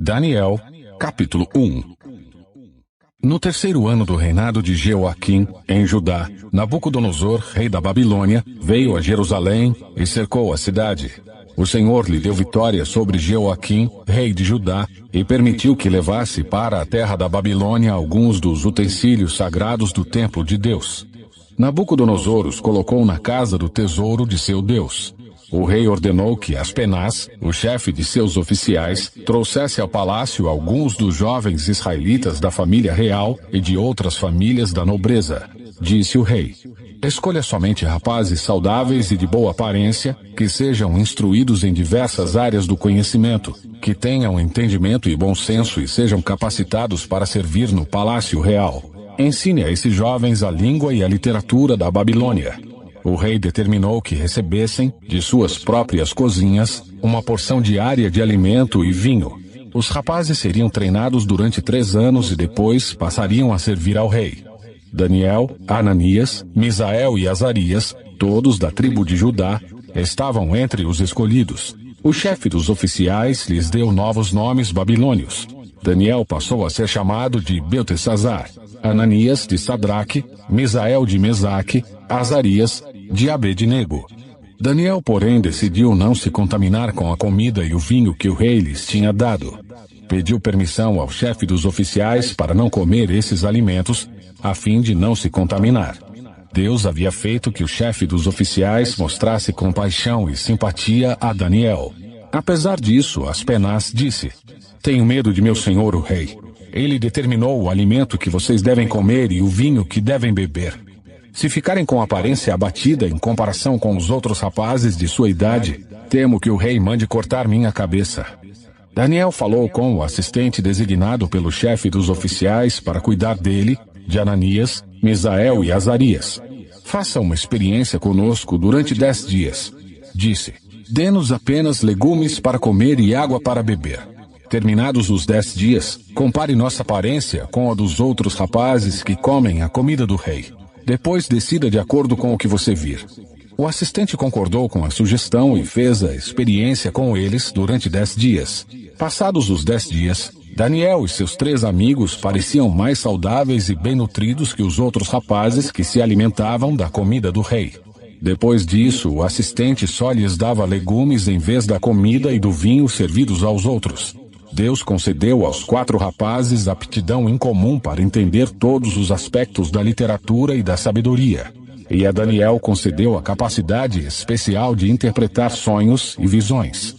Daniel, capítulo 1. No terceiro ano do reinado de Jeoaquim, em Judá, Nabucodonosor, rei da Babilônia, veio a Jerusalém e cercou a cidade. O Senhor lhe deu vitória sobre Jeoaquim, rei de Judá, e permitiu que levasse para a terra da Babilônia alguns dos utensílios sagrados do templo de Deus. Nabucodonosor os colocou na casa do tesouro de seu Deus. O rei ordenou que Aspenaz, o chefe de seus oficiais, trouxesse ao palácio alguns dos jovens israelitas da família real e de outras famílias da nobreza. Disse o rei: escolha somente rapazes saudáveis e de boa aparência, que sejam instruídos em diversas áreas do conhecimento, que tenham entendimento e bom senso e sejam capacitados para servir no palácio real. Ensine a esses jovens a língua e a literatura da Babilônia. O rei determinou que recebessem, de suas próprias cozinhas, uma porção diária de alimento e vinho. Os rapazes seriam treinados durante 3 anos e depois passariam a servir ao rei. Daniel, Ananias, Misael e Azarias, todos da tribo de Judá, estavam entre os escolhidos. O chefe dos oficiais lhes deu novos nomes babilônios. Daniel passou a ser chamado de Beltesazar, Ananias de Sadraque, Misael de Mesaque, Azarias de Abednego. Daniel, porém, decidiu não se contaminar com a comida e o vinho que o rei lhes tinha dado. Pediu permissão ao chefe dos oficiais para não comer esses alimentos, a fim de não se contaminar. Deus havia feito que o chefe dos oficiais mostrasse compaixão e simpatia a Daniel. Apesar disso, Aspenaz disse: tenho medo de meu senhor o rei. Ele determinou o alimento que vocês devem comer e o vinho que devem beber. Se ficarem com aparência abatida em comparação com os outros rapazes de sua idade, temo que o rei mande cortar minha cabeça. Daniel falou com o assistente designado pelo chefe dos oficiais para cuidar dele, de Ananias, Misael e Azarias. Faça uma experiência conosco durante 10 dias. Disse: dê-nos apenas legumes para comer e água para beber. Terminados os 10 dias, compare nossa aparência com a dos outros rapazes que comem a comida do rei. Depois decida de acordo com o que você vir. O assistente concordou com a sugestão e fez a experiência com eles durante 10 dias. Passados os 10 dias, Daniel e seus 3 amigos pareciam mais saudáveis e bem nutridos que os outros rapazes que se alimentavam da comida do rei. Depois disso, o assistente só lhes dava legumes em vez da comida e do vinho servidos aos outros. Deus concedeu aos 4 rapazes aptidão incomum para entender todos os aspectos da literatura e da sabedoria. E a Daniel concedeu a capacidade especial de interpretar sonhos e visões.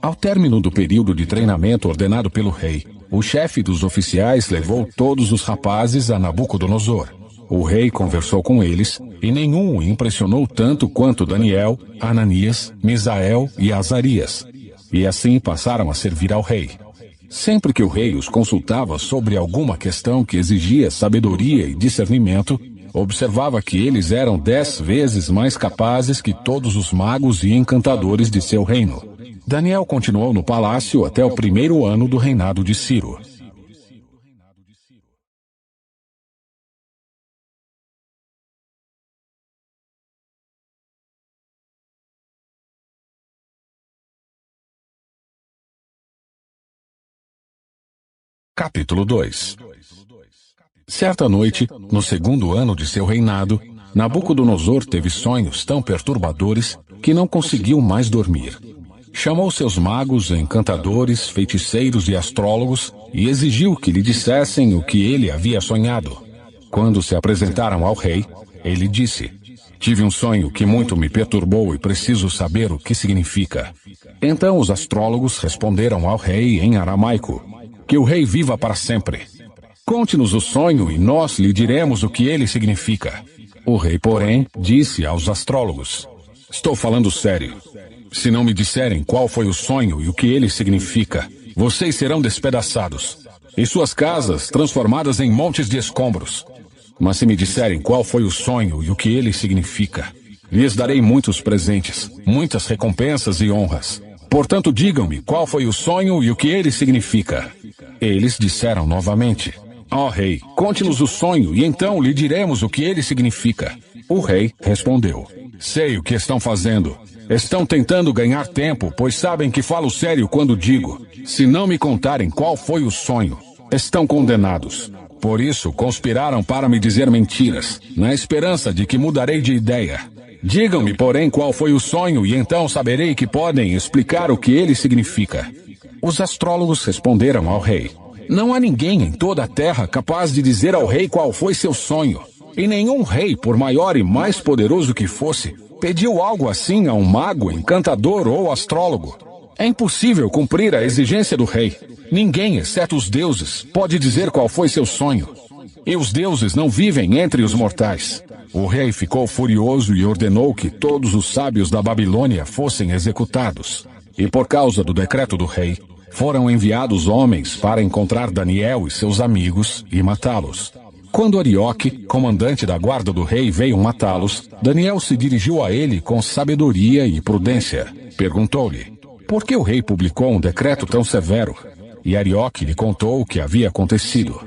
Ao término do período de treinamento ordenado pelo rei, o chefe dos oficiais levou todos os rapazes a Nabucodonosor. O rei conversou com eles, e nenhum o impressionou tanto quanto Daniel, Ananias, Misael e Azarias. E assim passaram a servir ao rei. Sempre que o rei os consultava sobre alguma questão que exigia sabedoria e discernimento, observava que eles eram 10 vezes mais capazes que todos os magos e encantadores de seu reino. Daniel continuou no palácio até o 1º ano do reinado de Ciro. Capítulo 2. Certa noite, no 2º ano de seu reinado, Nabucodonosor teve sonhos tão perturbadores que não conseguiu mais dormir. Chamou seus magos, encantadores, feiticeiros e astrólogos e exigiu que lhe dissessem o que ele havia sonhado. Quando se apresentaram ao rei, ele disse: tive um sonho que muito me perturbou e preciso saber o que significa. Então os astrólogos responderam ao rei em aramaico: que o rei viva para sempre. Conte-nos o sonho e nós lhe diremos o que ele significa. O rei, porém, disse aos astrólogos: estou falando sério. Se não me disserem qual foi o sonho e o que ele significa, vocês serão despedaçados, e suas casas transformadas em montes de escombros. Mas se me disserem qual foi o sonho e o que ele significa, lhes darei muitos presentes, muitas recompensas e honras. Portanto, digam-me qual foi o sonho e o que ele significa. Eles disseram novamente: ó rei, conte-nos o sonho e então lhe diremos o que ele significa. O rei respondeu: sei o que estão fazendo. Estão tentando ganhar tempo, pois sabem que falo sério quando digo: se não me contarem qual foi o sonho, estão condenados. Por isso, conspiraram para me dizer mentiras, na esperança de que mudarei de ideia. Digam-me, porém, qual foi o sonho, e então saberei que podem explicar o que ele significa. Os astrólogos responderam ao rei: não há ninguém em toda a terra capaz de dizer ao rei qual foi seu sonho. E nenhum rei, por maior e mais poderoso que fosse, pediu algo assim a um mago, encantador ou astrólogo. É impossível cumprir a exigência do rei. Ninguém, exceto os deuses, pode dizer qual foi seu sonho. E os deuses não vivem entre os mortais. O rei ficou furioso e ordenou que todos os sábios da Babilônia fossem executados. E por causa do decreto do rei, foram enviados homens para encontrar Daniel e seus amigos e matá-los. Quando Arioque, comandante da guarda do rei, veio matá-los, Daniel se dirigiu a ele com sabedoria e prudência. Perguntou-lhe: por que o rei publicou um decreto tão severo? E Arioque lhe contou o que havia acontecido.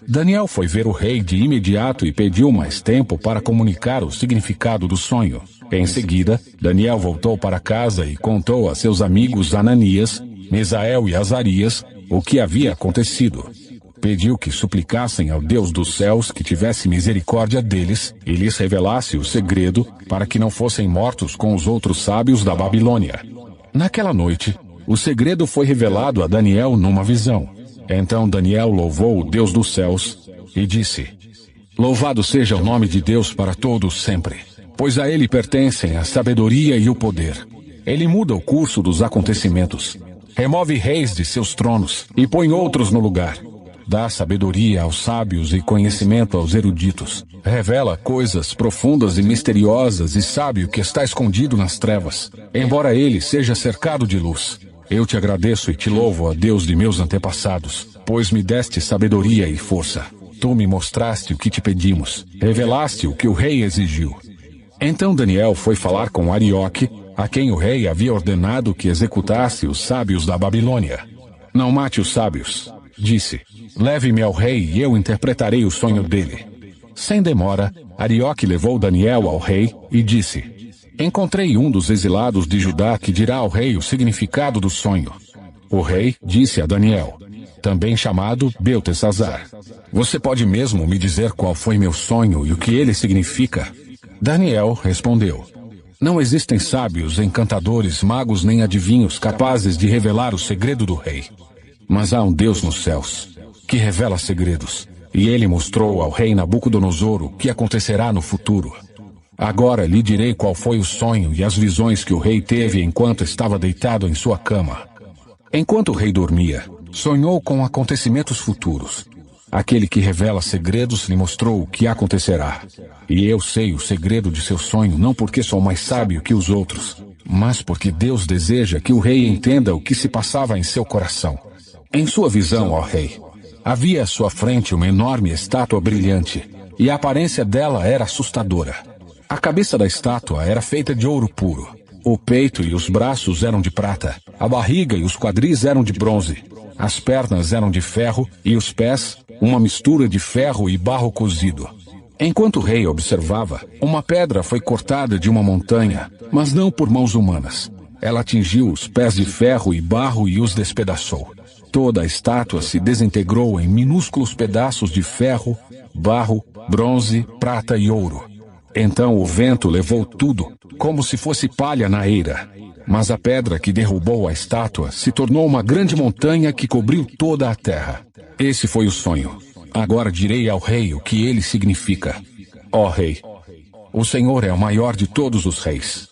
Daniel foi ver o rei de imediato e pediu mais tempo para comunicar o significado do sonho. Em seguida, Daniel voltou para casa e contou a seus amigos Ananias, Misael e Azarias o que havia acontecido. Pediu que suplicassem ao Deus dos céus que tivesse misericórdia deles e lhes revelasse o segredo para que não fossem mortos com os outros sábios da Babilônia. Naquela noite, o segredo foi revelado a Daniel numa visão. Então Daniel louvou o Deus dos céus e disse: louvado seja o nome de Deus para todos sempre, pois a ele pertencem a sabedoria e o poder. Ele muda o curso dos acontecimentos, remove reis de seus tronos e põe outros no lugar. Dá sabedoria aos sábios e conhecimento aos eruditos. Revela coisas profundas e misteriosas e sabe o que está escondido nas trevas, embora ele seja cercado de luz. Eu te agradeço e te louvo, ó Deus de meus antepassados, pois me deste sabedoria e força. Tu me mostraste o que te pedimos, revelaste o que o rei exigiu. Então Daniel foi falar com Arioque, a quem o rei havia ordenado que executasse os sábios da Babilônia. Não mate os sábios, disse. Leve-me ao rei e eu interpretarei o sonho dele. Sem demora, Arioque levou Daniel ao rei e disse: encontrei um dos exilados de Judá que dirá ao rei o significado do sonho. O rei disse a Daniel, também chamado Beltesazar: você pode mesmo me dizer qual foi meu sonho e o que ele significa? Daniel respondeu: não existem sábios, encantadores, magos nem adivinhos capazes de revelar o segredo do rei. Mas há um Deus nos céus, que revela segredos, e ele mostrou ao rei Nabucodonosor o que acontecerá no futuro. Agora lhe direi qual foi o sonho e as visões que o rei teve enquanto estava deitado em sua cama. Enquanto o rei dormia, sonhou com acontecimentos futuros. Aquele que revela segredos lhe mostrou o que acontecerá. E eu sei o segredo de seu sonho não porque sou mais sábio que os outros, mas porque Deus deseja que o rei entenda o que se passava em seu coração. Em sua visão, ó rei, havia à sua frente uma enorme estátua brilhante, e a aparência dela era assustadora. A cabeça da estátua era feita de ouro puro. O peito e os braços eram de prata. A barriga e os quadris eram de bronze. As pernas eram de ferro e os pés, uma mistura de ferro e barro cozido. Enquanto o rei observava, uma pedra foi cortada de uma montanha, mas não por mãos humanas. Ela atingiu os pés de ferro e barro e os despedaçou. Toda a estátua se desintegrou em minúsculos pedaços de ferro, barro, bronze, prata e ouro. Então o vento levou tudo, como se fosse palha na eira. Mas a pedra que derrubou a estátua se tornou uma grande montanha que cobriu toda a terra. Esse foi o sonho. Agora direi ao rei o que ele significa. Ó rei, o Senhor é o maior de todos os reis.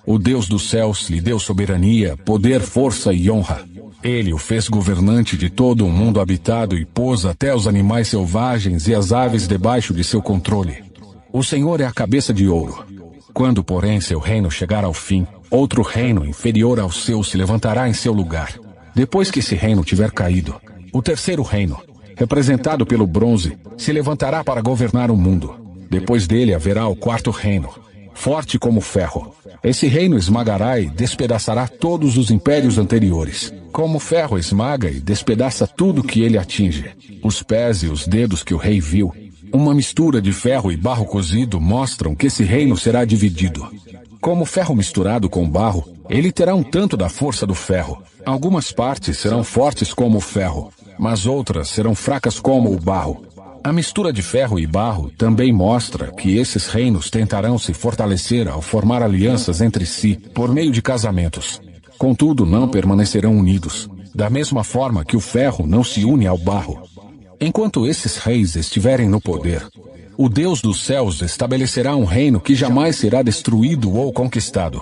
O Deus dos céus lhe deu soberania, poder, força e honra. Ele o fez governante de todo o mundo habitado e pôs até os animais selvagens e as aves debaixo de seu controle. O Senhor é a cabeça de ouro. Quando, porém, seu reino chegar ao fim, outro reino inferior ao seu se levantará em seu lugar. Depois que esse reino tiver caído, o terceiro reino, representado pelo bronze, se levantará para governar o mundo. Depois dele haverá o quarto reino, forte como ferro. Esse reino esmagará e despedaçará todos os impérios anteriores, como o ferro esmaga e despedaça tudo que ele atinge. Os pés e os dedos que o rei viu, uma mistura de ferro e barro cozido, mostram que esse reino será dividido. Como ferro misturado com barro, ele terá um tanto da força do ferro. Algumas partes serão fortes como o ferro, mas outras serão fracas como o barro. A mistura de ferro e barro também mostra que esses reinos tentarão se fortalecer ao formar alianças entre si por meio de casamentos. Contudo, não permanecerão unidos, da mesma forma que o ferro não se une ao barro. Enquanto esses reis estiverem no poder, o Deus dos céus estabelecerá um reino que jamais será destruído ou conquistado.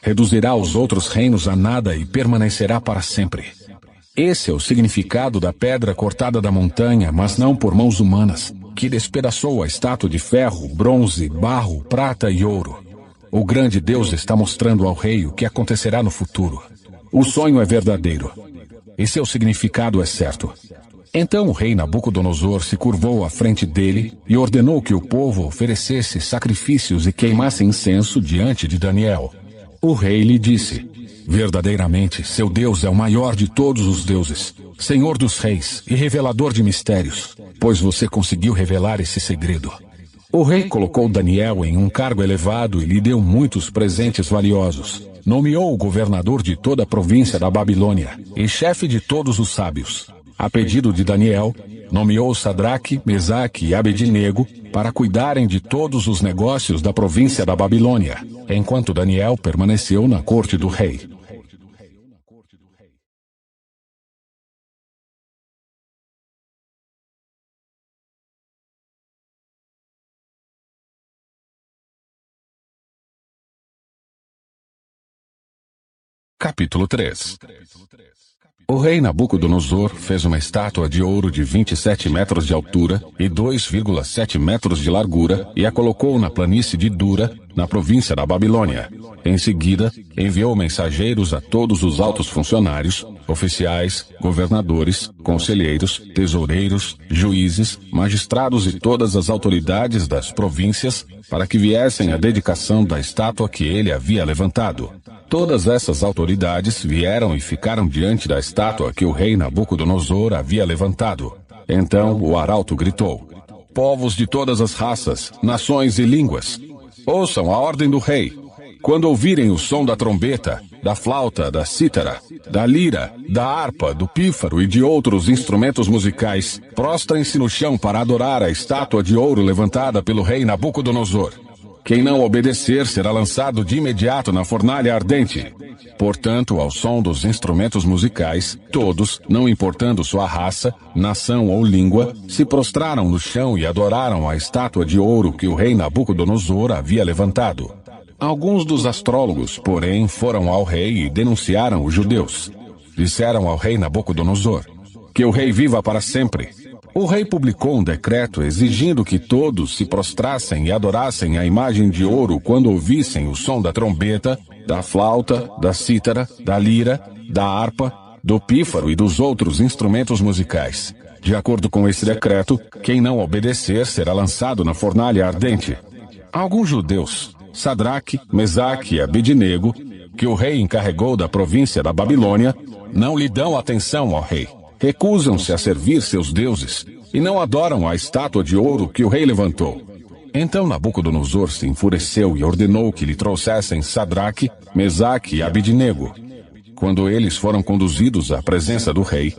Reduzirá os outros reinos a nada e permanecerá para sempre. Esse é o significado da pedra cortada da montanha, mas não por mãos humanas, que despedaçou a estátua de ferro, bronze, barro, prata e ouro. O grande Deus está mostrando ao rei o que acontecerá no futuro. O sonho é verdadeiro, e seu significado é certo. Então o rei Nabucodonosor se curvou à frente dele e ordenou que o povo oferecesse sacrifícios e queimasse incenso diante de Daniel. O rei lhe disse: verdadeiramente, seu Deus é o maior de todos os deuses, Senhor dos reis e revelador de mistérios, pois você conseguiu revelar esse segredo. O rei colocou Daniel em um cargo elevado e lhe deu muitos presentes valiosos. Nomeou o governador de toda a província da Babilônia e chefe de todos os sábios. A pedido de Daniel, nomeou Sadraque, Mesaque e Abednego para cuidarem de todos os negócios da província da Babilônia, enquanto Daniel permaneceu na corte do rei. Capítulo 3. O rei Nabucodonosor fez uma estátua de ouro de 27 metros de altura e 2,7 metros de largura e a colocou na planície de Dura, na província da Babilônia. Em seguida, enviou mensageiros a todos os altos funcionários, oficiais, governadores, conselheiros, tesoureiros, juízes, magistrados e todas as autoridades das províncias para que viessem à dedicação da estátua que ele havia levantado. Todas essas autoridades vieram e ficaram diante da estátua que o rei Nabucodonosor havia levantado. Então o arauto gritou: povos de todas as raças, nações e línguas, ouçam a ordem do rei. Quando ouvirem o som da trombeta, da flauta, da cítara, da lira, da harpa, do pífaro e de outros instrumentos musicais, prostrem-se no chão para adorar a estátua de ouro levantada pelo rei Nabucodonosor. Quem não obedecer será lançado de imediato na fornalha ardente. Portanto, ao som dos instrumentos musicais, todos, não importando sua raça, nação ou língua, se prostraram no chão e adoraram a estátua de ouro que o rei Nabucodonosor havia levantado. Alguns dos astrólogos, porém, foram ao rei e denunciaram os judeus. Disseram ao rei Nabucodonosor: que o rei viva para sempre. O rei publicou um decreto exigindo que todos se prostrassem e adorassem a imagem de ouro quando ouvissem o som da trombeta, da flauta, da cítara, da lira, da harpa, do pífaro e dos outros instrumentos musicais. De acordo com esse decreto, quem não obedecer será lançado na fornalha ardente. Alguns judeus, Sadraque, Mesaque e Abednego, que o rei encarregou da província da Babilônia, não lhe dão atenção ao rei. Recusam-se a servir seus deuses e não adoram a estátua de ouro que o rei levantou. Então Nabucodonosor se enfureceu e ordenou que lhe trouxessem Sadraque, Mesaque e Abednego. Quando eles foram conduzidos à presença do rei,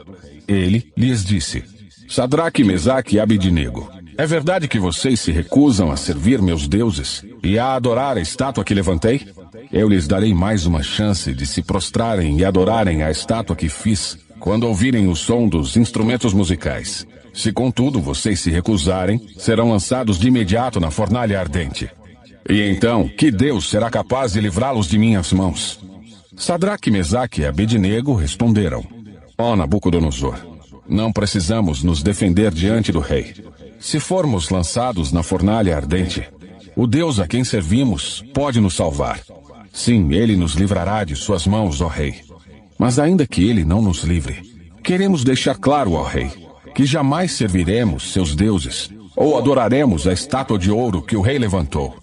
ele lhes disse: Sadraque, Mesaque e Abednego, é verdade que vocês se recusam a servir meus deuses e a adorar a estátua que levantei? Eu lhes darei mais uma chance de se prostrarem e adorarem a estátua que fiz quando ouvirem o som dos instrumentos musicais. Se contudo vocês se recusarem, serão lançados de imediato na fornalha ardente. E então, que Deus será capaz de livrá-los de minhas mãos? Sadraque, Mesaque e Abednego responderam: ó Nabucodonosor, não precisamos nos defender diante do rei. Se formos lançados na fornalha ardente, o Deus a quem servimos pode nos salvar. Sim, ele nos livrará de suas mãos, ó rei. Mas ainda que ele não nos livre, queremos deixar claro ao rei que jamais serviremos seus deuses ou adoraremos a estátua de ouro que o rei levantou.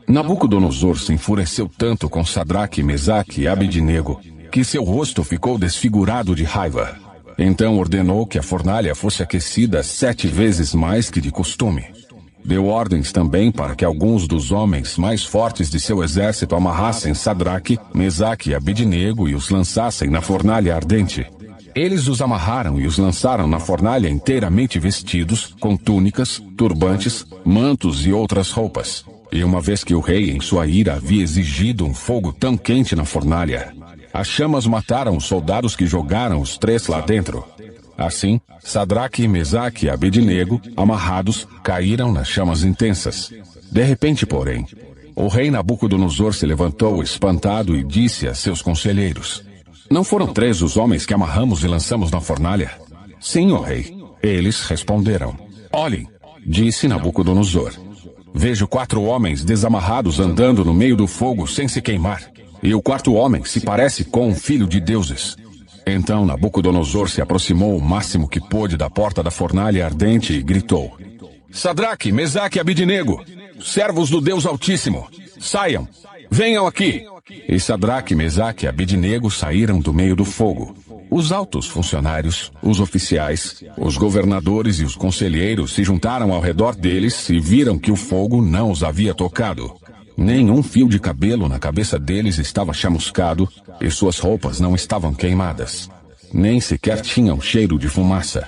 Nabucodonosor se enfureceu tanto com Sadraque, Mesaque e Abednego que seu rosto ficou desfigurado de raiva. Então ordenou que a fornalha fosse aquecida 7 vezes mais que de costume. Deu ordens também para que alguns dos homens mais fortes de seu exército amarrassem Sadraque, Mesaque e Abednego e os lançassem na fornalha ardente. Eles os amarraram e os lançaram na fornalha inteiramente vestidos, com túnicas, turbantes, mantos e outras roupas. E uma vez que o rei, em sua ira, havia exigido um fogo tão quente na fornalha, as chamas mataram os soldados que jogaram os 3 lá dentro. Assim, Sadraque, Mesaque e Abednego, amarrados, caíram nas chamas intensas. De repente, porém, o rei Nabucodonosor se levantou espantado e disse a seus conselheiros: Não foram 3 os homens que amarramos e lançamos na fornalha? Sim, ó rei. Eles responderam. Olhem, disse Nabucodonosor. Vejo 4 homens desamarrados andando no meio do fogo sem se queimar. E o 4º homem se parece com um filho de deuses. Então Nabucodonosor se aproximou o máximo que pôde da porta da fornalha ardente e gritou: Sadraque, Mesaque e Abednego, servos do Deus Altíssimo, saiam, venham aqui. E Sadraque, Mesaque e Abednego saíram do meio do fogo. Os altos funcionários, os oficiais, os governadores e os conselheiros se juntaram ao redor deles e viram que o fogo não os havia tocado. Nenhum fio de cabelo na cabeça deles estava chamuscado e suas roupas não estavam queimadas. Nem sequer tinham cheiro de fumaça.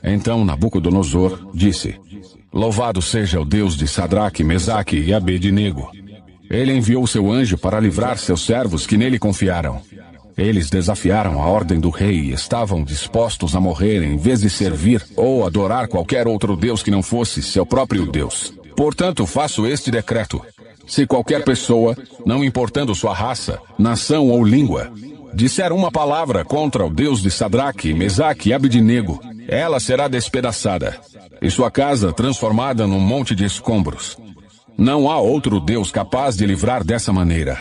Então Nabucodonosor disse: Louvado seja o Deus de Sadraque, Mesaque e Abednego. Ele enviou seu anjo para livrar seus servos que nele confiaram. Eles desafiaram a ordem do rei e estavam dispostos a morrer em vez de servir ou adorar qualquer outro deus que não fosse seu próprio Deus. Portanto, faço este decreto. Se qualquer pessoa, não importando sua raça, nação ou língua, disser uma palavra contra o Deus de Sadraque, Mesaque e Abednego, ela será despedaçada, e sua casa transformada num monte de escombros. Não há outro Deus capaz de livrar dessa maneira.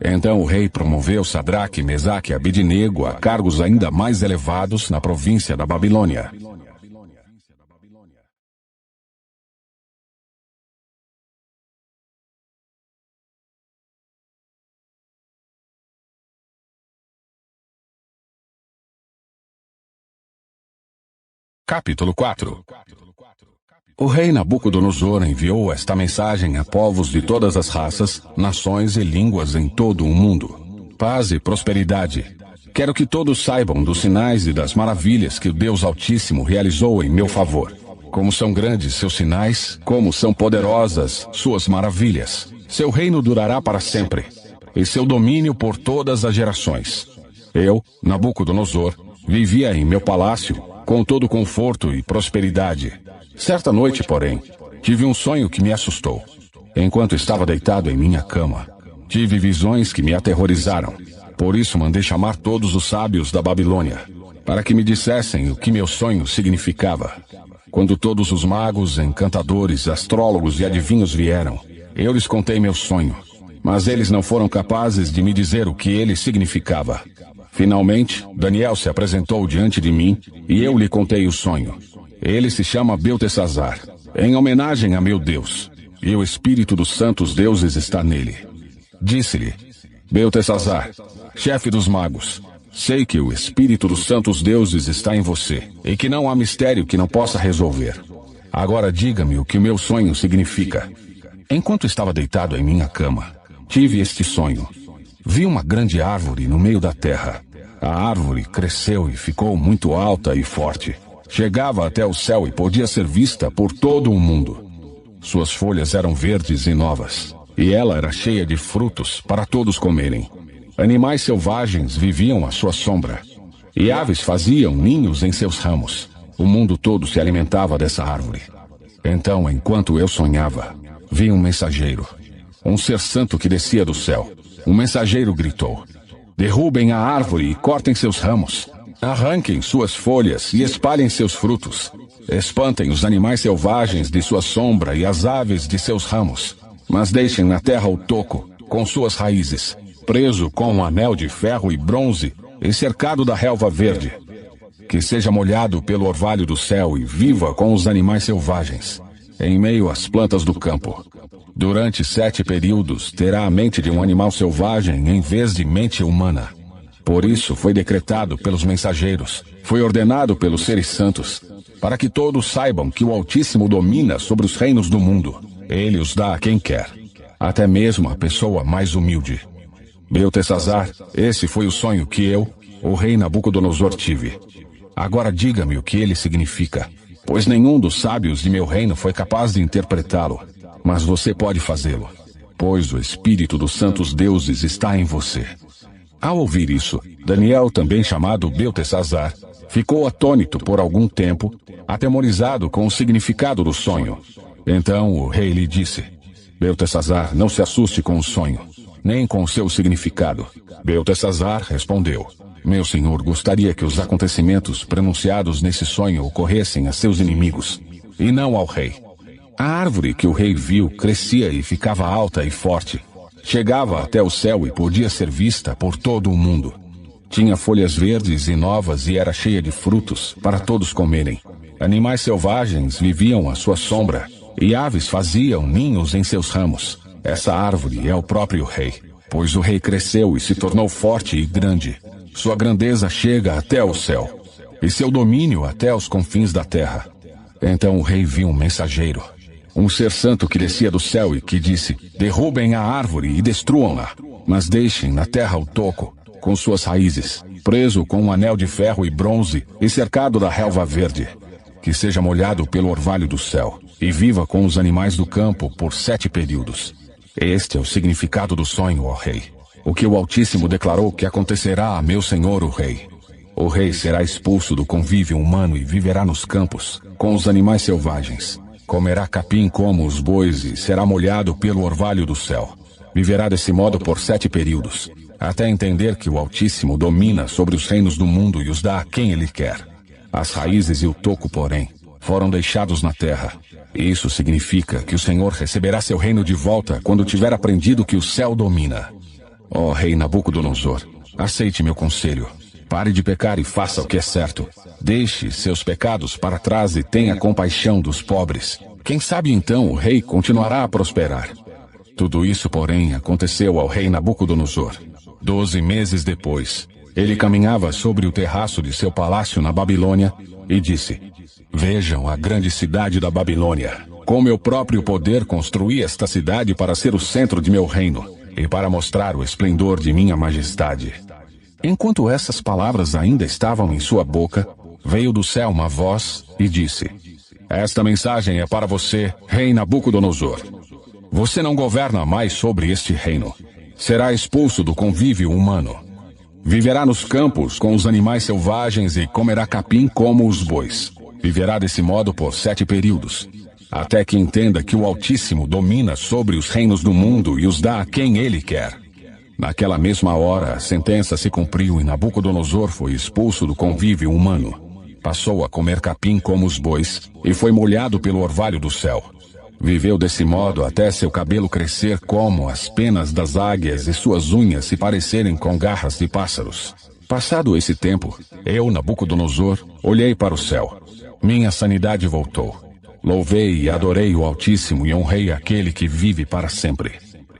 Então o rei promoveu Sadraque, Mesaque e Abednego a cargos ainda mais elevados na província da Babilônia. Capítulo 4. O rei Nabucodonosor enviou esta mensagem a povos de todas as raças, nações e línguas em todo o mundo. Paz e prosperidade. Quero que todos saibam dos sinais e das maravilhas que o Deus Altíssimo realizou em meu favor. Como são grandes seus sinais, como são poderosas suas maravilhas. Seu reino durará para sempre, e seu domínio por todas as gerações. Eu, Nabucodonosor, vivia em meu palácio, com todo conforto e prosperidade. Certa noite, porém, tive um sonho que me assustou. Enquanto estava deitado em minha cama, tive visões que me aterrorizaram. Por isso mandei chamar todos os sábios da Babilônia, para que me dissessem o que meu sonho significava. Quando todos os magos, encantadores, astrólogos e adivinhos vieram, eu lhes contei meu sonho, mas eles não foram capazes de me dizer o que ele significava. Finalmente, Daniel se apresentou diante de mim, e eu lhe contei o sonho. Ele se chama Beltesazar, em homenagem a meu Deus, e o espírito dos santos deuses está nele. Disse-lhe: Beltesazar, chefe dos magos, sei que o espírito dos santos deuses está em você, e que não há mistério que não possa resolver. Agora diga-me o que o meu sonho significa. Enquanto estava deitado em minha cama, tive este sonho. Vi uma grande árvore no meio da terra. A árvore cresceu e ficou muito alta e forte. Chegava até o céu e podia ser vista por todo o mundo. Suas folhas eram verdes e novas, e ela era cheia de frutos para todos comerem. Animais selvagens viviam à sua sombra, e aves faziam ninhos em seus ramos. O mundo todo se alimentava dessa árvore. Então, enquanto eu sonhava, vi um mensageiro, um ser santo que descia do céu. O mensageiro gritou: derrubem a árvore e cortem seus ramos. Arranquem suas folhas e espalhem seus frutos. Espantem os animais selvagens de sua sombra e as aves de seus ramos. Mas deixem na terra o toco, com suas raízes, preso com um anel de ferro e bronze e cercado da relva verde. Que seja molhado pelo orvalho do céu e viva com os animais selvagens, em meio às plantas do campo. Durante 7 períodos terá a mente de um animal selvagem em vez de mente humana. Por isso foi decretado pelos mensageiros, foi ordenado pelos seres santos, para que todos saibam que o Altíssimo domina sobre os reinos do mundo. Ele os dá a quem quer, até mesmo a pessoa mais humilde. Beltesazar, esse foi o sonho que eu, o rei Nabucodonosor, tive. Agora diga-me o que ele significa, pois nenhum dos sábios de meu reino foi capaz de interpretá-lo. Mas você pode fazê-lo, pois o Espírito dos santos deuses está em você. Ao ouvir isso, Daniel, também chamado Beltesazar, ficou atônito por algum tempo, atemorizado com o significado do sonho. Então o rei lhe disse: Beltesazar, não se assuste com o sonho, nem com o seu significado. Beltesazar respondeu: Meu senhor gostaria que os acontecimentos pronunciados nesse sonho ocorressem a seus inimigos, e não ao rei. A árvore que o rei viu crescia e ficava alta e forte. Chegava até o céu e podia ser vista por todo o mundo. Tinha folhas verdes e novas e era cheia de frutos para todos comerem. Animais selvagens viviam à sua sombra, e aves faziam ninhos em seus ramos. Essa árvore é o próprio rei, pois o rei cresceu e se tornou forte e grande. Sua grandeza chega até o céu, e seu domínio até os confins da terra. Então o rei viu um mensageiro, um ser santo que descia do céu e que disse: Derrubem a árvore e destruam-na, mas deixem na terra o toco, com suas raízes, preso com um anel de ferro e bronze e cercado da relva verde. Que seja molhado pelo orvalho do céu, e viva com os animais do campo por 7 períodos. Este é o significado do sonho, ó rei. O que o Altíssimo declarou que acontecerá a meu senhor o rei. O rei será expulso do convívio humano e viverá nos campos, com os animais selvagens. Comerá capim como os bois e será molhado pelo orvalho do céu. Viverá desse modo por 7 períodos, até entender que o Altíssimo domina sobre os reinos do mundo e os dá a quem ele quer. As raízes e o toco, porém, foram deixados na terra. Isso significa que o Senhor receberá seu reino de volta quando tiver aprendido que o céu domina. Ó rei Nabucodonosor, aceite meu conselho. Pare de pecar e faça o que é certo. Deixe seus pecados para trás e tenha compaixão dos pobres. Quem sabe então o rei continuará a prosperar. Tudo isso, porém, aconteceu ao rei Nabucodonosor. 12 meses depois, ele caminhava sobre o terraço de seu palácio na Babilônia e disse: Vejam a grande cidade da Babilônia. Com meu próprio poder construí esta cidade para ser o centro de meu reino e para mostrar o esplendor de minha majestade. Enquanto essas palavras ainda estavam em sua boca, veio do céu uma voz e disse: Esta mensagem é para você, rei Nabucodonosor. Você não governa mais sobre este reino. Será expulso do convívio humano. Viverá nos campos com os animais selvagens e comerá capim como os bois. Viverá desse modo por 7 períodos, até que entenda que o Altíssimo domina sobre os reinos do mundo e os dá a quem ele quer. Naquela mesma hora, a sentença se cumpriu e Nabucodonosor foi expulso do convívio humano. Passou a comer capim como os bois e foi molhado pelo orvalho do céu. Viveu desse modo até seu cabelo crescer como as penas das águias e suas unhas se parecerem com garras de pássaros. Passado esse tempo, eu, Nabucodonosor, olhei para o céu. Minha sanidade voltou. Louvei e adorei o Altíssimo e honrei aquele que vive para sempre.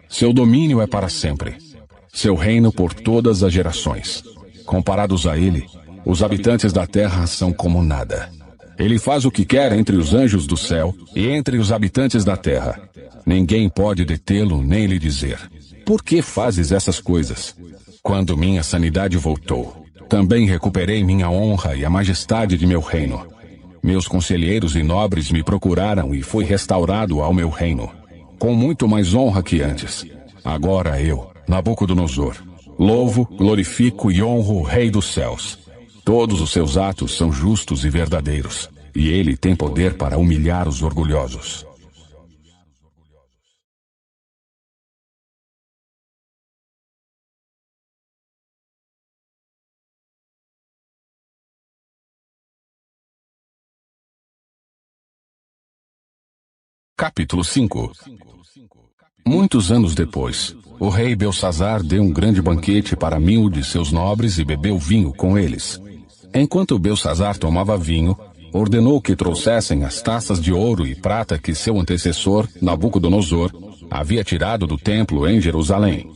Seu domínio é para sempre. Seu reino por todas as gerações. Comparados a ele, os habitantes da terra são como nada. Ele faz o que quer entre os anjos do céu e entre os habitantes da terra. Ninguém pode detê-lo nem lhe dizer: Por que fazes essas coisas? Quando minha sanidade voltou, também recuperei minha honra e a majestade de meu reino. Meus conselheiros e nobres me procuraram e fui restaurado ao meu reino, com muito mais honra que antes. Agora eu, Nabucodonosor, louvo, glorifico e honro o Rei dos céus. Todos os seus atos são justos e verdadeiros, e ele tem poder para humilhar os orgulhosos. Capítulo 5. Muitos anos depois, o rei Beltsazar deu um grande banquete para 1000 de seus nobres e bebeu vinho com eles. Enquanto Beltsazar tomava vinho, ordenou que trouxessem as taças de ouro e prata que seu antecessor, Nabucodonosor, havia tirado do templo em Jerusalém.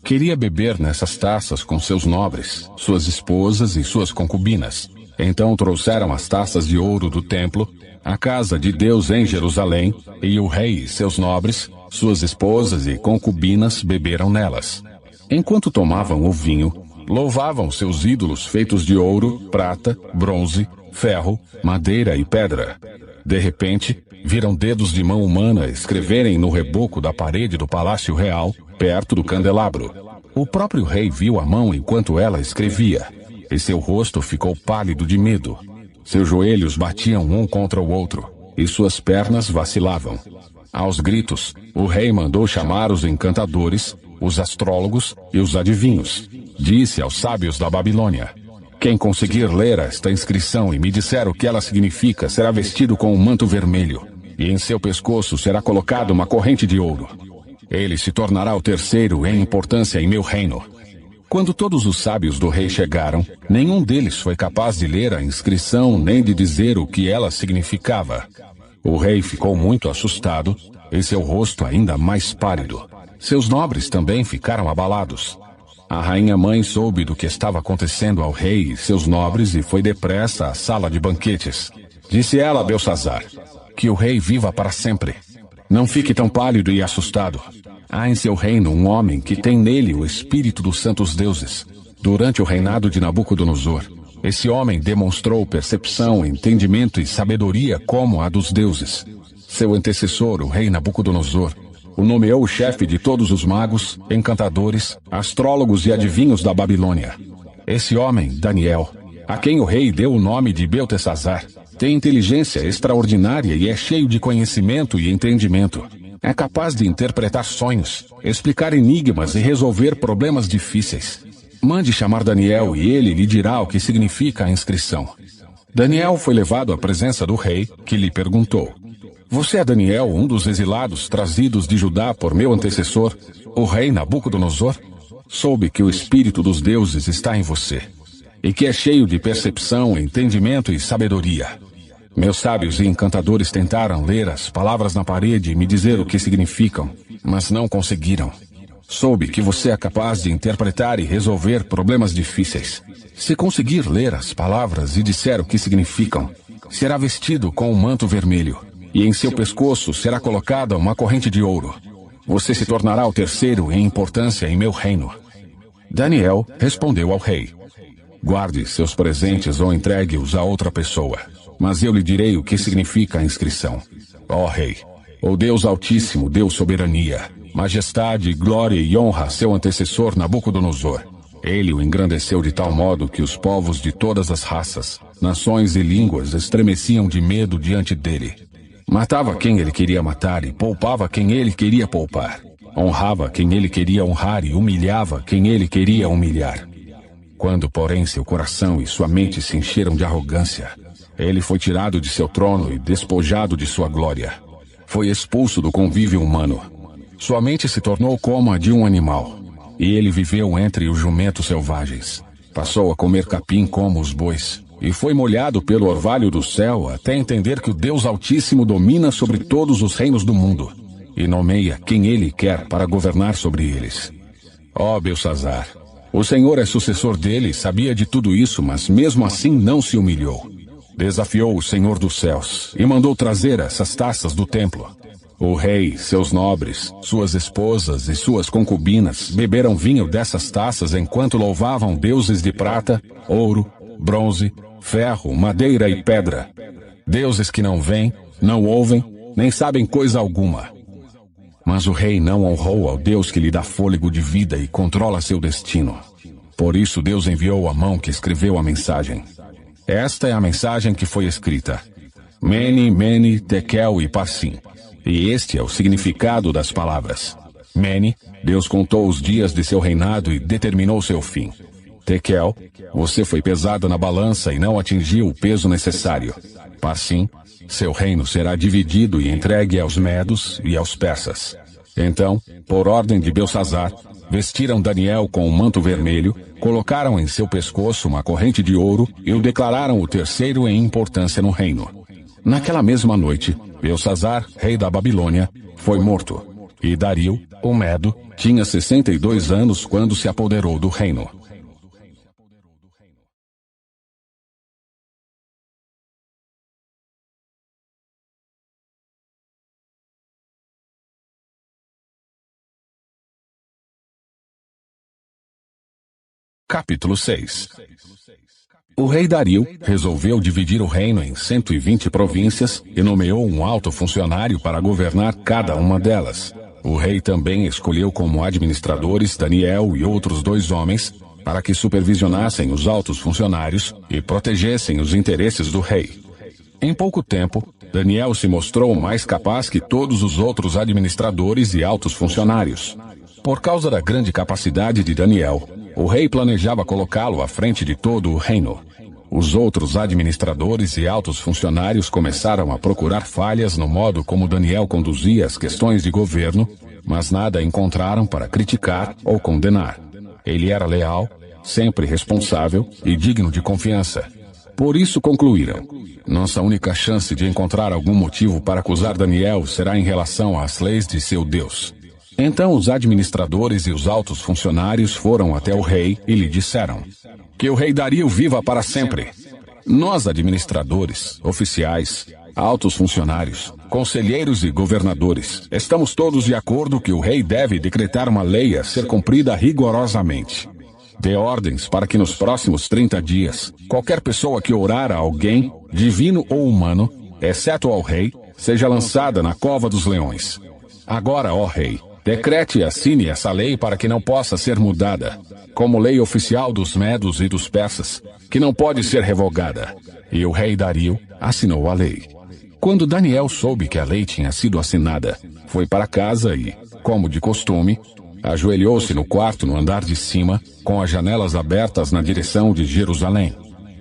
queria beber nessas taças com seus nobres, suas esposas e suas concubinas. Então trouxeram as taças de ouro do templo, à casa de Deus em Jerusalém, e o rei e seus nobres, suas esposas e concubinas beberam nelas. Enquanto tomavam o vinho, louvavam seus ídolos feitos de ouro, prata, bronze, ferro, madeira e pedra. De repente, viram dedos de mão humana escreverem no reboco da parede do palácio real, perto do candelabro. O próprio rei viu a mão enquanto ela escrevia, e seu rosto ficou pálido de medo. Seus joelhos batiam um contra o outro, e suas pernas vacilavam. Aos gritos, o rei mandou chamar os encantadores, os astrólogos e os adivinhos. Disse aos sábios da Babilônia: quem conseguir ler esta inscrição e me disser o que ela significa, será vestido com um manto vermelho, e em seu pescoço será colocada uma corrente de ouro. Ele se tornará o terceiro em importância em meu reino. Quando todos os sábios do rei chegaram, nenhum deles foi capaz de ler a inscrição nem de dizer o que ela significava. O rei ficou muito assustado, e seu rosto ainda mais pálido. Seus nobres também ficaram abalados. A rainha-mãe soube do que estava acontecendo ao rei e seus nobres e foi depressa à sala de banquetes. Disse ela a Belsazzar: que o rei viva para sempre. Não fique tão pálido e assustado. Há em seu reino um homem que tem nele o espírito dos santos deuses. Durante o reinado de Nabucodonosor, esse homem demonstrou percepção, entendimento e sabedoria como a dos deuses. Seu antecessor, o rei Nabucodonosor, o nomeou chefe de todos os magos, encantadores, astrólogos e adivinhos da Babilônia. Esse homem, Daniel, a quem o rei deu o nome de Beltesazar, tem inteligência extraordinária e é cheio de conhecimento e entendimento. É capaz de interpretar sonhos, explicar enigmas e resolver problemas difíceis. Mande chamar Daniel e ele lhe dirá o que significa a inscrição. Daniel foi levado à presença do rei, que lhe perguntou: você é Daniel, um dos exilados trazidos de Judá por meu antecessor, o rei Nabucodonosor? Soube que o espírito dos deuses está em você, e que é cheio de percepção, entendimento e sabedoria. Meus sábios e encantadores tentaram ler as palavras na parede e me dizer o que significam, mas não conseguiram. Soube que você é capaz de interpretar e resolver problemas difíceis. Se conseguir ler as palavras e disser o que significam, será vestido com um manto vermelho, e em seu pescoço será colocada uma corrente de ouro. Você se tornará o terceiro em importância em meu reino. Daniel respondeu ao rei: guarde seus presentes ou entregue-os a outra pessoa, mas eu lhe direi o que significa a inscrição. Ó rei, o Deus Altíssimo deu soberania, majestade, glória e honra a seu antecessor Nabucodonosor. Ele o engrandeceu de tal modo que os povos de todas as raças, nações e línguas estremeciam de medo diante dele. Matava quem ele queria matar e poupava quem ele queria poupar. Honrava quem ele queria honrar e humilhava quem ele queria humilhar. Quando, porém, seu coração e sua mente se encheram de arrogância, ele foi tirado de seu trono e despojado de sua glória. Foi expulso do convívio humano. Sua mente se tornou como a de um animal, e ele viveu entre os jumentos selvagens. Passou a comer capim como os bois, e foi molhado pelo orvalho do céu até entender que o Deus Altíssimo domina sobre todos os reinos do mundo, e nomeia quem ele quer para governar sobre eles. Ó Belsazzar, o Senhor é sucessor dele, sabia de tudo isso, mas mesmo assim não se humilhou. Desafiou o Senhor dos céus e mandou trazer essas taças do templo. O rei, seus nobres, suas esposas e suas concubinas beberam vinho dessas taças enquanto louvavam deuses de prata, ouro, bronze, ferro, madeira e pedra. Deuses que não veem, não ouvem, nem sabem coisa alguma. Mas o rei não honrou ao Deus que lhe dá fôlego de vida e controla seu destino. Por isso Deus enviou a mão que escreveu a mensagem. Esta é a mensagem que foi escrita: Mene, Mene, Tekel e Parsim. E este é o significado das palavras. Mene, Deus contou os dias de seu reinado e determinou seu fim. Tekel, você foi pesado na balança e não atingiu o peso necessário. Parsim, seu reino será dividido e entregue aos medos e aos persas. Então, por ordem de Belsazzar, vestiram Daniel com um manto vermelho, colocaram em seu pescoço uma corrente de ouro e o declararam o terceiro em importância no reino. Naquela mesma noite, Belsazzar, rei da Babilônia, foi morto, e Dario, o Medo, tinha 62 anos quando se apoderou do reino. Capítulo 6. O rei Dario resolveu dividir o reino em 120 províncias e nomeou um alto funcionário para governar cada uma delas. O rei também escolheu como administradores Daniel e outros 2 homens para que supervisionassem os altos funcionários e protegessem os interesses do rei. Em pouco tempo, Daniel se mostrou mais capaz que todos os outros administradores e altos funcionários. Por causa da grande capacidade de Daniel, o rei planejava colocá-lo à frente de todo o reino. Os outros administradores e altos funcionários começaram a procurar falhas no modo como Daniel conduzia as questões de governo, mas nada encontraram para criticar ou condenar. Ele era leal, sempre responsável e digno de confiança. Por isso concluíram: nossa única chance de encontrar algum motivo para acusar Daniel será em relação às leis de seu Deus. Então os administradores e os altos funcionários foram até o rei e lhe disseram: que o rei Dario viva para sempre. Nós administradores, oficiais, altos funcionários, conselheiros e governadores, estamos todos de acordo que o rei deve decretar uma lei a ser cumprida rigorosamente. Dê ordens para que nos próximos 30 dias, qualquer pessoa que orar a alguém, divino ou humano, exceto ao rei, seja lançada na cova dos leões. Agora, ó rei, decrete e assine essa lei para que não possa ser mudada, como lei oficial dos medos e dos persas, que não pode ser revogada. E o rei Dario assinou a lei. Quando Daniel soube que a lei tinha sido assinada, foi para casa e, como de costume, ajoelhou-se no quarto no andar de cima, com as janelas abertas na direção de Jerusalém.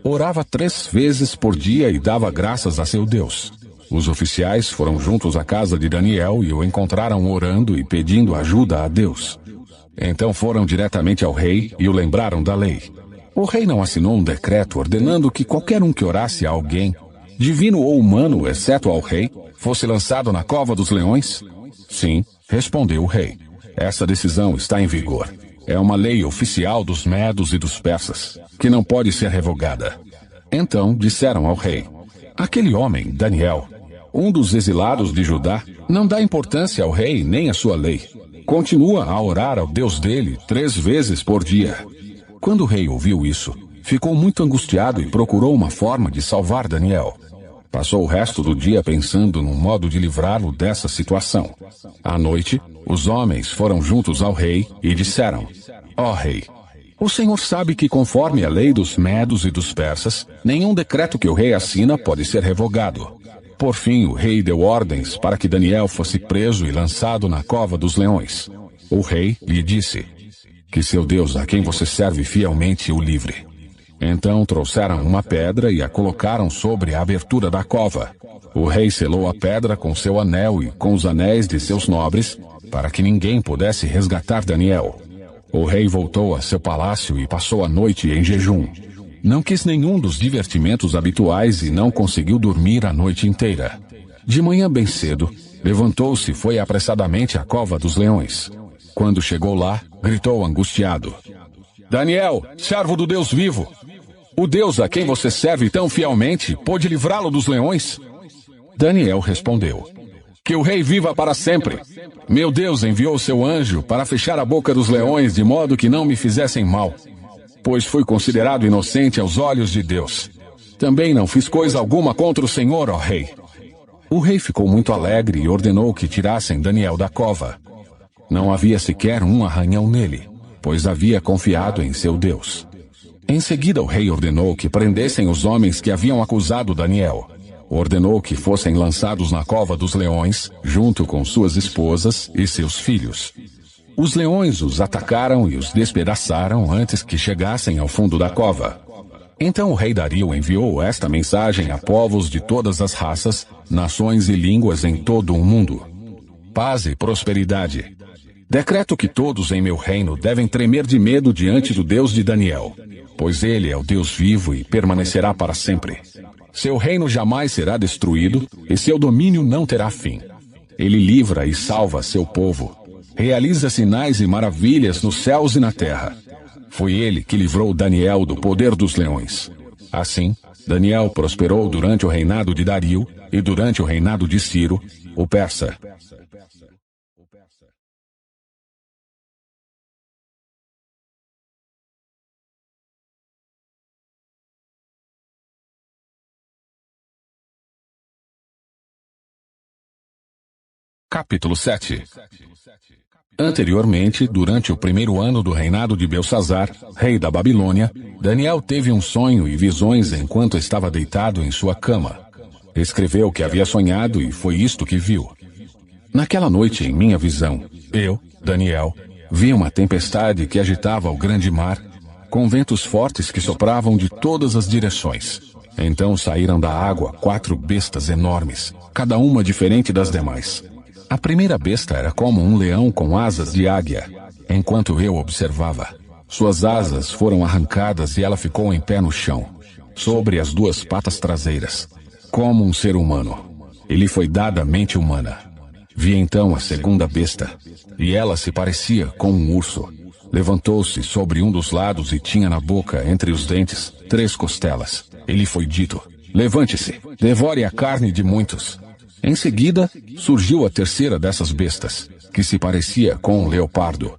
Orava 3 vezes por dia e dava graças a seu Deus. Os oficiais foram juntos à casa de Daniel e o encontraram orando e pedindo ajuda a Deus. Então foram diretamente ao rei e o lembraram da lei. O rei não assinou um decreto ordenando que qualquer um que orasse a alguém, divino ou humano, exceto ao rei, fosse lançado na cova dos leões? Sim, respondeu o rei. Essa decisão está em vigor. É uma lei oficial dos medos e dos persas, que não pode ser revogada. Então disseram ao rei: aquele homem, Daniel, um dos exilados de Judá, não dá importância ao rei nem à sua lei. Continua a orar ao Deus dele 3 vezes por dia. Quando o rei ouviu isso, ficou muito angustiado e procurou uma forma de salvar Daniel. Passou o resto do dia pensando num modo de livrá-lo dessa situação. À noite, os homens foram juntos ao rei e disseram: ó rei, o senhor sabe que conforme a lei dos medos e dos persas, nenhum decreto que o rei assina pode ser revogado. Por fim, o rei deu ordens para que Daniel fosse preso e lançado na cova dos leões. O rei lhe disse: que seu Deus, a quem você serve fielmente, o livre. Então trouxeram uma pedra e a colocaram sobre a abertura da cova. O rei selou a pedra com seu anel e com os anéis de seus nobres, para que ninguém pudesse resgatar Daniel. O rei voltou a seu palácio e passou a noite em jejum. Não quis nenhum dos divertimentos habituais e não conseguiu dormir a noite inteira. De manhã bem cedo, levantou-se e foi apressadamente à cova dos leões. Quando chegou lá, gritou angustiado: Daniel, servo do Deus vivo! O Deus a quem você serve tão fielmente pôde livrá-lo dos leões? Daniel respondeu: que o rei viva para sempre! Meu Deus enviou seu anjo para fechar a boca dos leões de modo que não me fizessem mal, pois fui considerado inocente aos olhos de Deus. Também não fiz coisa alguma contra o Senhor, ó rei. O rei ficou muito alegre e ordenou que tirassem Daniel da cova. Não havia sequer um arranhão nele, pois havia confiado em seu Deus. Em seguida o rei ordenou que prendessem os homens que haviam acusado Daniel. Ordenou que fossem lançados na cova dos leões, junto com suas esposas e seus filhos. Os leões os atacaram e os despedaçaram antes que chegassem ao fundo da cova. Então o rei Dario enviou esta mensagem a povos de todas as raças, nações e línguas em todo o mundo: paz e prosperidade. Decreto que todos em meu reino devem tremer de medo diante do Deus de Daniel, pois ele é o Deus vivo e permanecerá para sempre. Seu reino jamais será destruído e seu domínio não terá fim. Ele livra e salva seu povo. realiza sinais e maravilhas nos céus e na terra. Foi ele que livrou Daniel do poder dos leões. Assim, Daniel prosperou durante o reinado de Dario e durante o reinado de Ciro, o persa. Capítulo 7. Anteriormente, durante o primeiro ano do reinado de Belsazar, rei da Babilônia, Daniel teve um sonho e visões enquanto estava deitado em sua cama. Escreveu o que havia sonhado e foi isto que viu. Naquela noite, em minha visão, eu, Daniel, vi uma tempestade que agitava o grande mar, com ventos fortes que sopravam de todas as direções. Então saíram da água 4 bestas enormes, cada uma diferente das demais. A primeira besta era como um leão com asas de águia. Enquanto eu observava, suas asas foram arrancadas e ela ficou em pé no chão, sobre as 2 patas traseiras, como um ser humano. E lhe foi dada mente humana. Vi então a segunda besta, e ela se parecia com um urso. Levantou-se sobre um dos lados e tinha na boca, entre os dentes, 3 costelas. E lhe foi dito: levante-se, devore a carne de muitos. Em seguida, surgiu a terceira dessas bestas, que se parecia com um leopardo.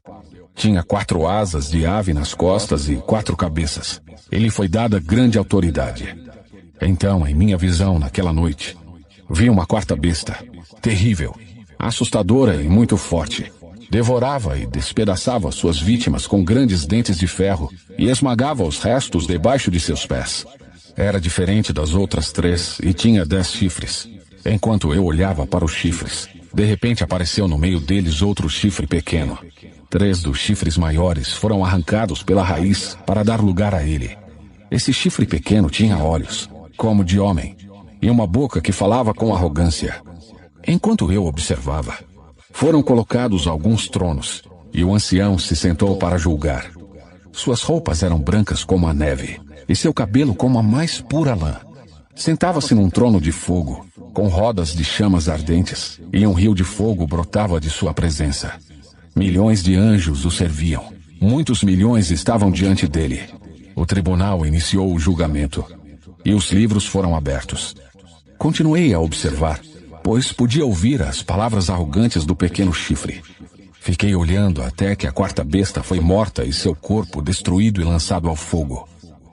Tinha 4 asas de ave nas costas e 4 cabeças. Ele foi dada grande autoridade. Então, em minha visão naquela noite, vi uma 4ª besta, terrível, assustadora e muito forte. Devorava e despedaçava suas vítimas com grandes dentes de ferro e esmagava os restos debaixo de seus pés. Era diferente das outras 3 e tinha 10 chifres. Enquanto eu olhava para os chifres, de repente apareceu no meio deles outro chifre pequeno. 3 dos chifres maiores foram arrancados pela raiz para dar lugar a ele. Esse chifre pequeno tinha olhos, como de homem, e uma boca que falava com arrogância. Enquanto eu observava, foram colocados alguns tronos, e o ancião se sentou para julgar. Suas roupas eram brancas como a neve, e seu cabelo como a mais pura lã. Sentava-se num trono de fogo, com rodas de chamas ardentes, e um rio de fogo brotava de sua presença. Milhões de anjos o serviam. Muitos milhões estavam diante dele. O tribunal iniciou o julgamento, e os livros foram abertos. Continuei a observar, pois podia ouvir as palavras arrogantes do pequeno chifre. Fiquei olhando até que a 4ª besta foi morta e seu corpo destruído e lançado ao fogo.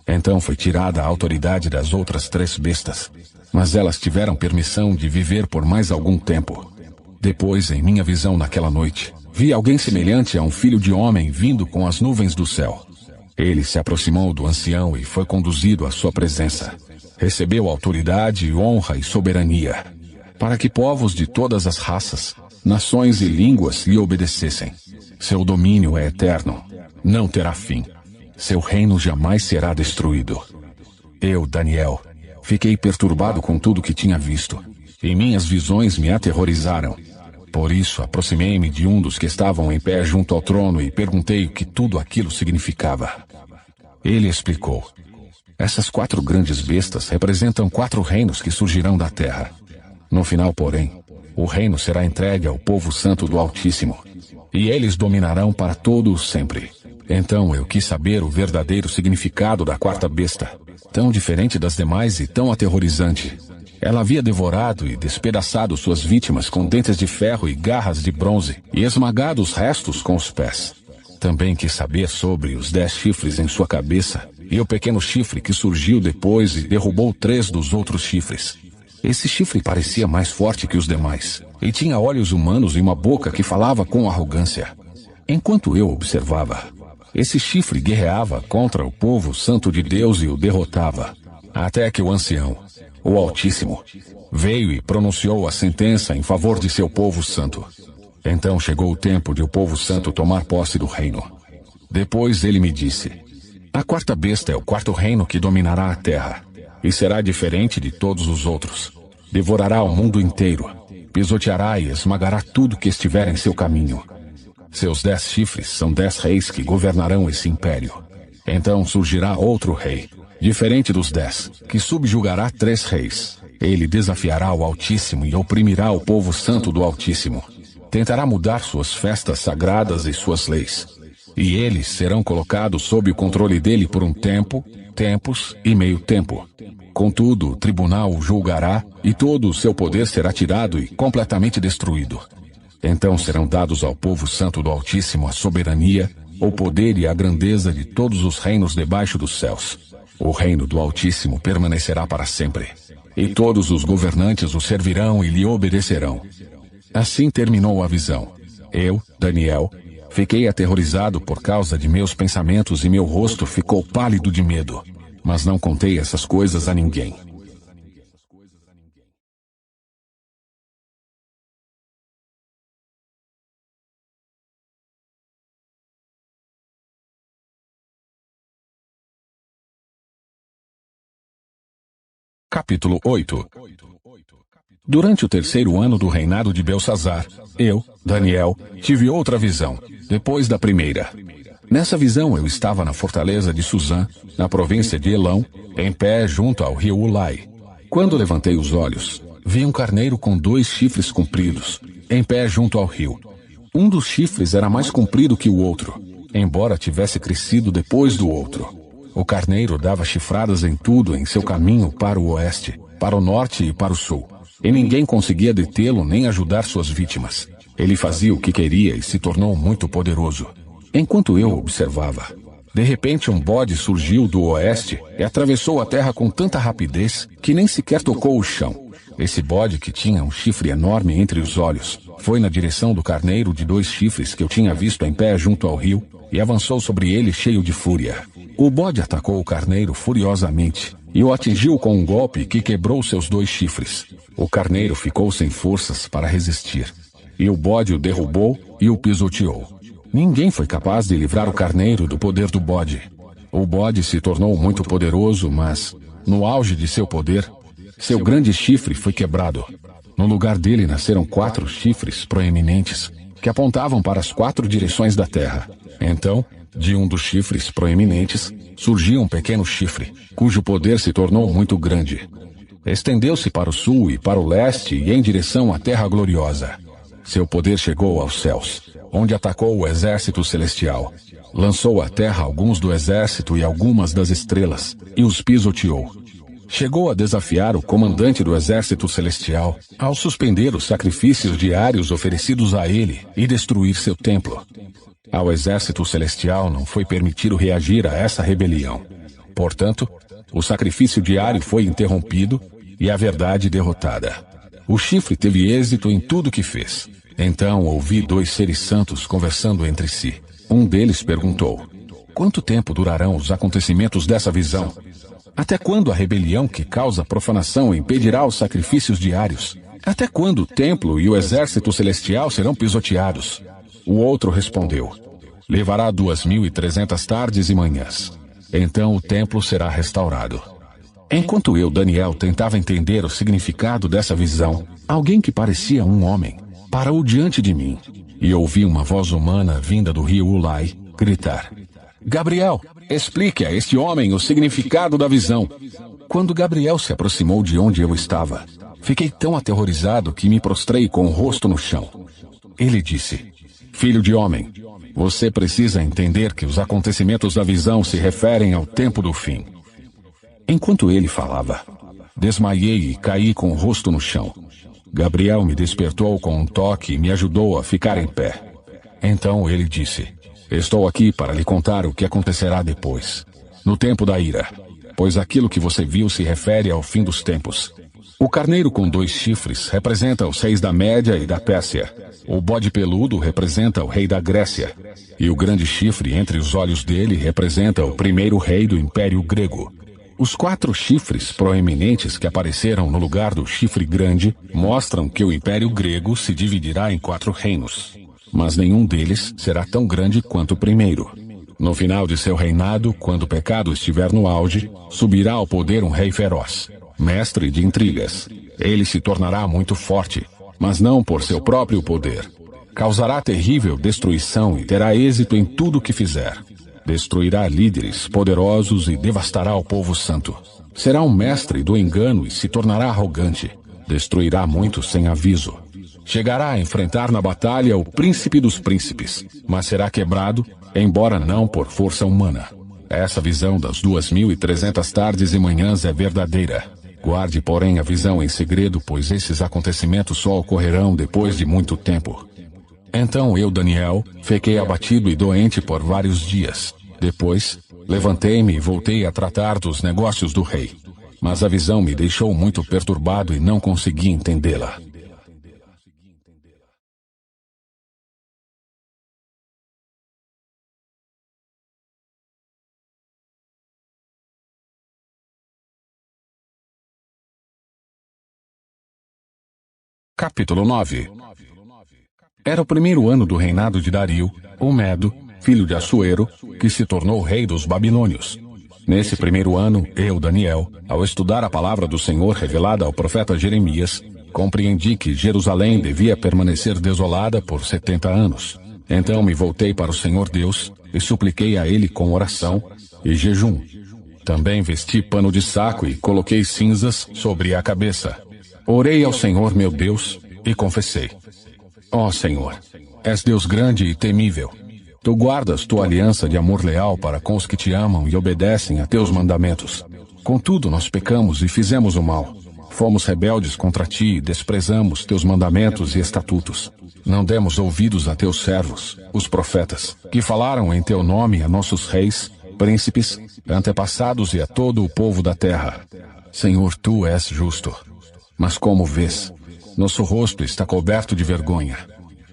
Então foi tirada a autoridade das outras 3 bestas, mas elas tiveram permissão de viver por mais algum tempo. Depois, em minha visão naquela noite, vi alguém semelhante a um filho de homem vindo com as nuvens do céu. Ele se aproximou do ancião e foi conduzido à sua presença. Recebeu autoridade, honra e soberania, para que povos de todas as raças, nações e línguas lhe obedecessem. Seu domínio é eterno, não terá fim. Seu reino jamais será destruído. Eu, Daniel, fiquei perturbado com tudo que tinha visto, e minhas visões me aterrorizaram. Por isso, aproximei-me de um dos que estavam em pé junto ao trono e perguntei o que tudo aquilo significava. Ele explicou: essas 4 grandes bestas representam 4 reinos que surgirão da terra. No final, porém, o reino será entregue ao povo santo do Altíssimo, e eles dominarão para todo o sempre. Então eu quis saber o verdadeiro significado da 4ª besta, tão diferente das demais e tão aterrorizante. Ela havia devorado e despedaçado suas vítimas com dentes de ferro e garras de bronze, e esmagado os restos com os pés. Também quis saber sobre os 10 chifres em sua cabeça, e o pequeno chifre que surgiu depois e derrubou 3 dos outros chifres. Esse chifre parecia mais forte que os demais, e tinha olhos humanos e uma boca que falava com arrogância. Enquanto eu observava, esse chifre guerreava contra o povo santo de Deus e o derrotava, até que o ancião, o Altíssimo, veio e pronunciou a sentença em favor de seu povo santo. Então chegou o tempo de o povo santo tomar posse do reino. Depois ele me disse: a 4ª besta é o 4º reino que dominará a terra, e será diferente de todos os outros. Devorará o mundo inteiro, pisoteará e esmagará tudo que estiver em seu caminho. Seus 10 chifres são 10 reis que governarão esse império. Então surgirá outro rei, diferente dos 10, que subjugará 3 reis. Ele desafiará o Altíssimo e oprimirá o povo santo do Altíssimo. tentará mudar suas festas sagradas e suas leis. E eles serão colocados sob o controle dele por um tempo, tempos e meio tempo. Contudo, o tribunal o julgará e todo o seu poder será tirado e completamente destruído. Então serão dados ao povo santo do Altíssimo a soberania, o poder e a grandeza de todos os reinos debaixo dos céus. O reino do Altíssimo permanecerá para sempre. E todos os governantes o servirão e lhe obedecerão. Assim terminou a visão. Eu, Daniel, fiquei aterrorizado por causa de meus pensamentos e meu rosto ficou pálido de medo. Mas não contei essas coisas a ninguém. Capítulo 8. Durante o terceiro ano do reinado de Belsazzar, eu, Daniel, tive outra visão, depois da primeira. Nessa visão eu estava na fortaleza de Suzã, na província de Elão, em pé junto ao rio Ulai. Quando levantei os olhos, vi um carneiro com 2 chifres compridos, em pé junto ao rio. Um dos chifres era mais comprido que o outro, embora tivesse crescido depois do outro. O carneiro dava chifradas em tudo em seu caminho para o oeste, para o norte e para o sul. E ninguém conseguia detê-lo nem ajudar suas vítimas. Ele fazia o que queria e se tornou muito poderoso. Enquanto eu observava, de repente um bode surgiu do oeste e atravessou a terra com tanta rapidez que nem sequer tocou o chão. Esse bode, que tinha um chifre enorme entre os olhos, foi na direção do carneiro de 2 chifres que eu tinha visto em pé junto ao rio e avançou sobre ele cheio de fúria. O bode atacou o carneiro furiosamente e o atingiu com um golpe que quebrou seus 2 chifres. O carneiro ficou sem forças para resistir, e o bode o derrubou e o pisoteou. Ninguém foi capaz de livrar o carneiro do poder do bode. O bode se tornou muito poderoso, mas, no auge de seu poder, seu grande chifre foi quebrado. No lugar dele nasceram 4 chifres proeminentes, que apontavam para as 4 direções da terra. Então, de um dos chifres proeminentes, surgiu um pequeno chifre, cujo poder se tornou muito grande. Estendeu-se para o sul e para o leste e em direção à terra gloriosa. Seu poder chegou aos céus, onde atacou o exército celestial. Lançou à terra alguns do exército e algumas das estrelas, e os pisoteou. Chegou a desafiar o comandante do exército celestial ao suspender os sacrifícios diários oferecidos a ele e destruir seu templo. Ao exército celestial não foi permitido reagir a essa rebelião. Portanto, o sacrifício diário foi interrompido e a verdade derrotada. O chifre teve êxito em tudo que fez. Então ouvi 2 seres santos conversando entre si. Um deles perguntou: quanto tempo durarão os acontecimentos dessa visão? Até quando a rebelião que causa profanação impedirá os sacrifícios diários? Até quando o templo e o exército celestial serão pisoteados? O outro respondeu: levará 2.300 tardes e manhãs. Então o templo será restaurado. Enquanto eu, Daniel, tentava entender o significado dessa visão, alguém que parecia um homem parou diante de mim e ouvi uma voz humana vinda do rio Ulai gritar: Gabriel, explique a este homem o significado da visão. Quando Gabriel se aproximou de onde eu estava, fiquei tão aterrorizado que me prostrei com o rosto no chão. Ele disse: filho de homem, você precisa entender que os acontecimentos da visão se referem ao tempo do fim. Enquanto ele falava, desmaiei e caí com o rosto no chão. Gabriel me despertou com um toque e me ajudou a ficar em pé. Então ele disse: estou aqui para lhe contar o que acontecerá depois, no tempo da ira, pois aquilo que você viu se refere ao fim dos tempos. O carneiro com 2 chifres representa os reis da Média e da Pérsia. O bode peludo representa o rei da Grécia. E o grande chifre entre os olhos dele representa o primeiro rei do Império Grego. Os 4 chifres proeminentes que apareceram no lugar do chifre grande mostram que o Império Grego se dividirá em 4 reinos. Mas nenhum deles será tão grande quanto o primeiro. No final de seu reinado, quando o pecado estiver no auge, subirá ao poder um rei feroz, mestre de intrigas. Ele se tornará muito forte, mas não por seu próprio poder. Causará terrível destruição e terá êxito em tudo o que fizer. Destruirá líderes poderosos e devastará o povo santo. Será um mestre do engano e se tornará arrogante. Destruirá muitos sem aviso. Chegará a enfrentar na batalha o príncipe dos príncipes, mas será quebrado, embora não por força humana. Essa visão das 2.300 tardes e manhãs é verdadeira. Guarde, porém, a visão em segredo, pois esses acontecimentos só ocorrerão depois de muito tempo. Então eu, Daniel, fiquei abatido e doente por vários dias. Depois, levantei-me e voltei a tratar dos negócios do rei. Mas a visão me deixou muito perturbado e não consegui entendê-la. Capítulo 9. Era o primeiro ano do reinado de Dario, o Medo, filho de Assuero, que se tornou rei dos babilônios. Nesse primeiro ano, eu, Daniel, ao estudar a palavra do Senhor revelada ao profeta Jeremias, compreendi que Jerusalém devia permanecer desolada por 70 anos. Então me voltei para o Senhor Deus e supliquei a Ele com oração e jejum. Também vesti pano de saco e coloquei cinzas sobre a cabeça. Orei ao Senhor meu Deus e confessei: ó Senhor, és Deus grande e temível. Tu guardas tua aliança de amor leal para com os que te amam e obedecem a teus mandamentos. Contudo, nós pecamos e fizemos o mal. Fomos rebeldes contra ti e desprezamos teus mandamentos e estatutos. Não demos ouvidos a teus servos, os profetas, que falaram em teu nome a nossos reis, príncipes, antepassados e a todo o povo da terra. Senhor, tu és justo. Mas como vês, nosso rosto está coberto de vergonha.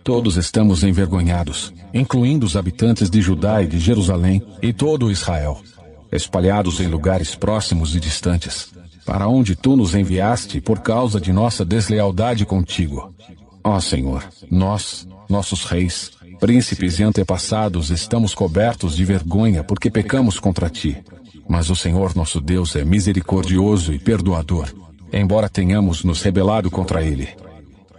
Todos estamos envergonhados, incluindo os habitantes de Judá e de Jerusalém e todo Israel, espalhados em lugares próximos e distantes, para onde tu nos enviaste por causa de nossa deslealdade contigo. Ó Senhor, nós, nossos reis, príncipes e antepassados estamos cobertos de vergonha porque pecamos contra ti. Mas o Senhor nosso Deus é misericordioso e perdoador, embora tenhamos nos rebelado contra Ele.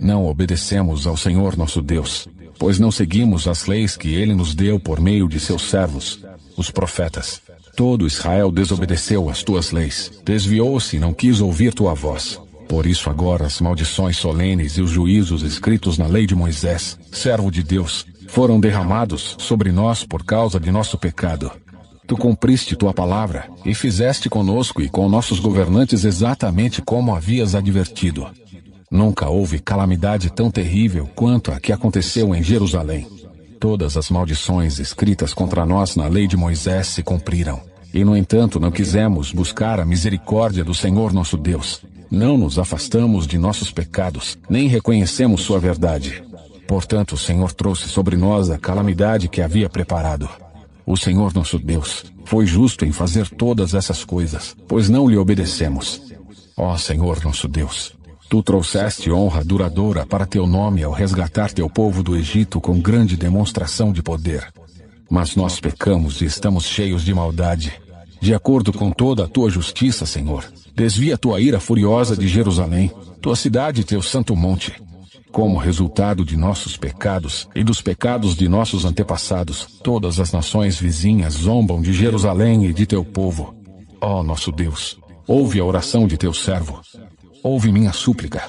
Não obedecemos ao Senhor nosso Deus, pois não seguimos as leis que Ele nos deu por meio de seus servos, os profetas. Todo Israel desobedeceu às tuas leis, desviou-se e não quis ouvir tua voz. Por isso agora as maldições solenes e os juízos escritos na lei de Moisés, servo de Deus, foram derramados sobre nós por causa de nosso pecado. Tu cumpriste tua palavra e fizeste conosco e com nossos governantes exatamente como havias advertido. Nunca houve calamidade tão terrível quanto a que aconteceu em Jerusalém. Todas as maldições escritas contra nós na lei de Moisés se cumpriram. E, no entanto, não quisemos buscar a misericórdia do Senhor nosso Deus. Não nos afastamos de nossos pecados, nem reconhecemos sua verdade. Portanto, o Senhor trouxe sobre nós a calamidade que havia preparado. O Senhor nosso Deus foi justo em fazer todas essas coisas, pois não lhe obedecemos. Ó Senhor nosso Deus, tu trouxeste honra duradoura para teu nome ao resgatar teu povo do Egito com grande demonstração de poder. Mas nós pecamos e estamos cheios de maldade. De acordo com toda a tua justiça, Senhor, desvia tua ira furiosa de Jerusalém, tua cidade e teu santo monte. Como resultado de nossos pecados e dos pecados de nossos antepassados, todas as nações vizinhas zombam de Jerusalém e de teu povo. Ó nosso Deus, ouve a oração de teu servo. Ouve minha súplica.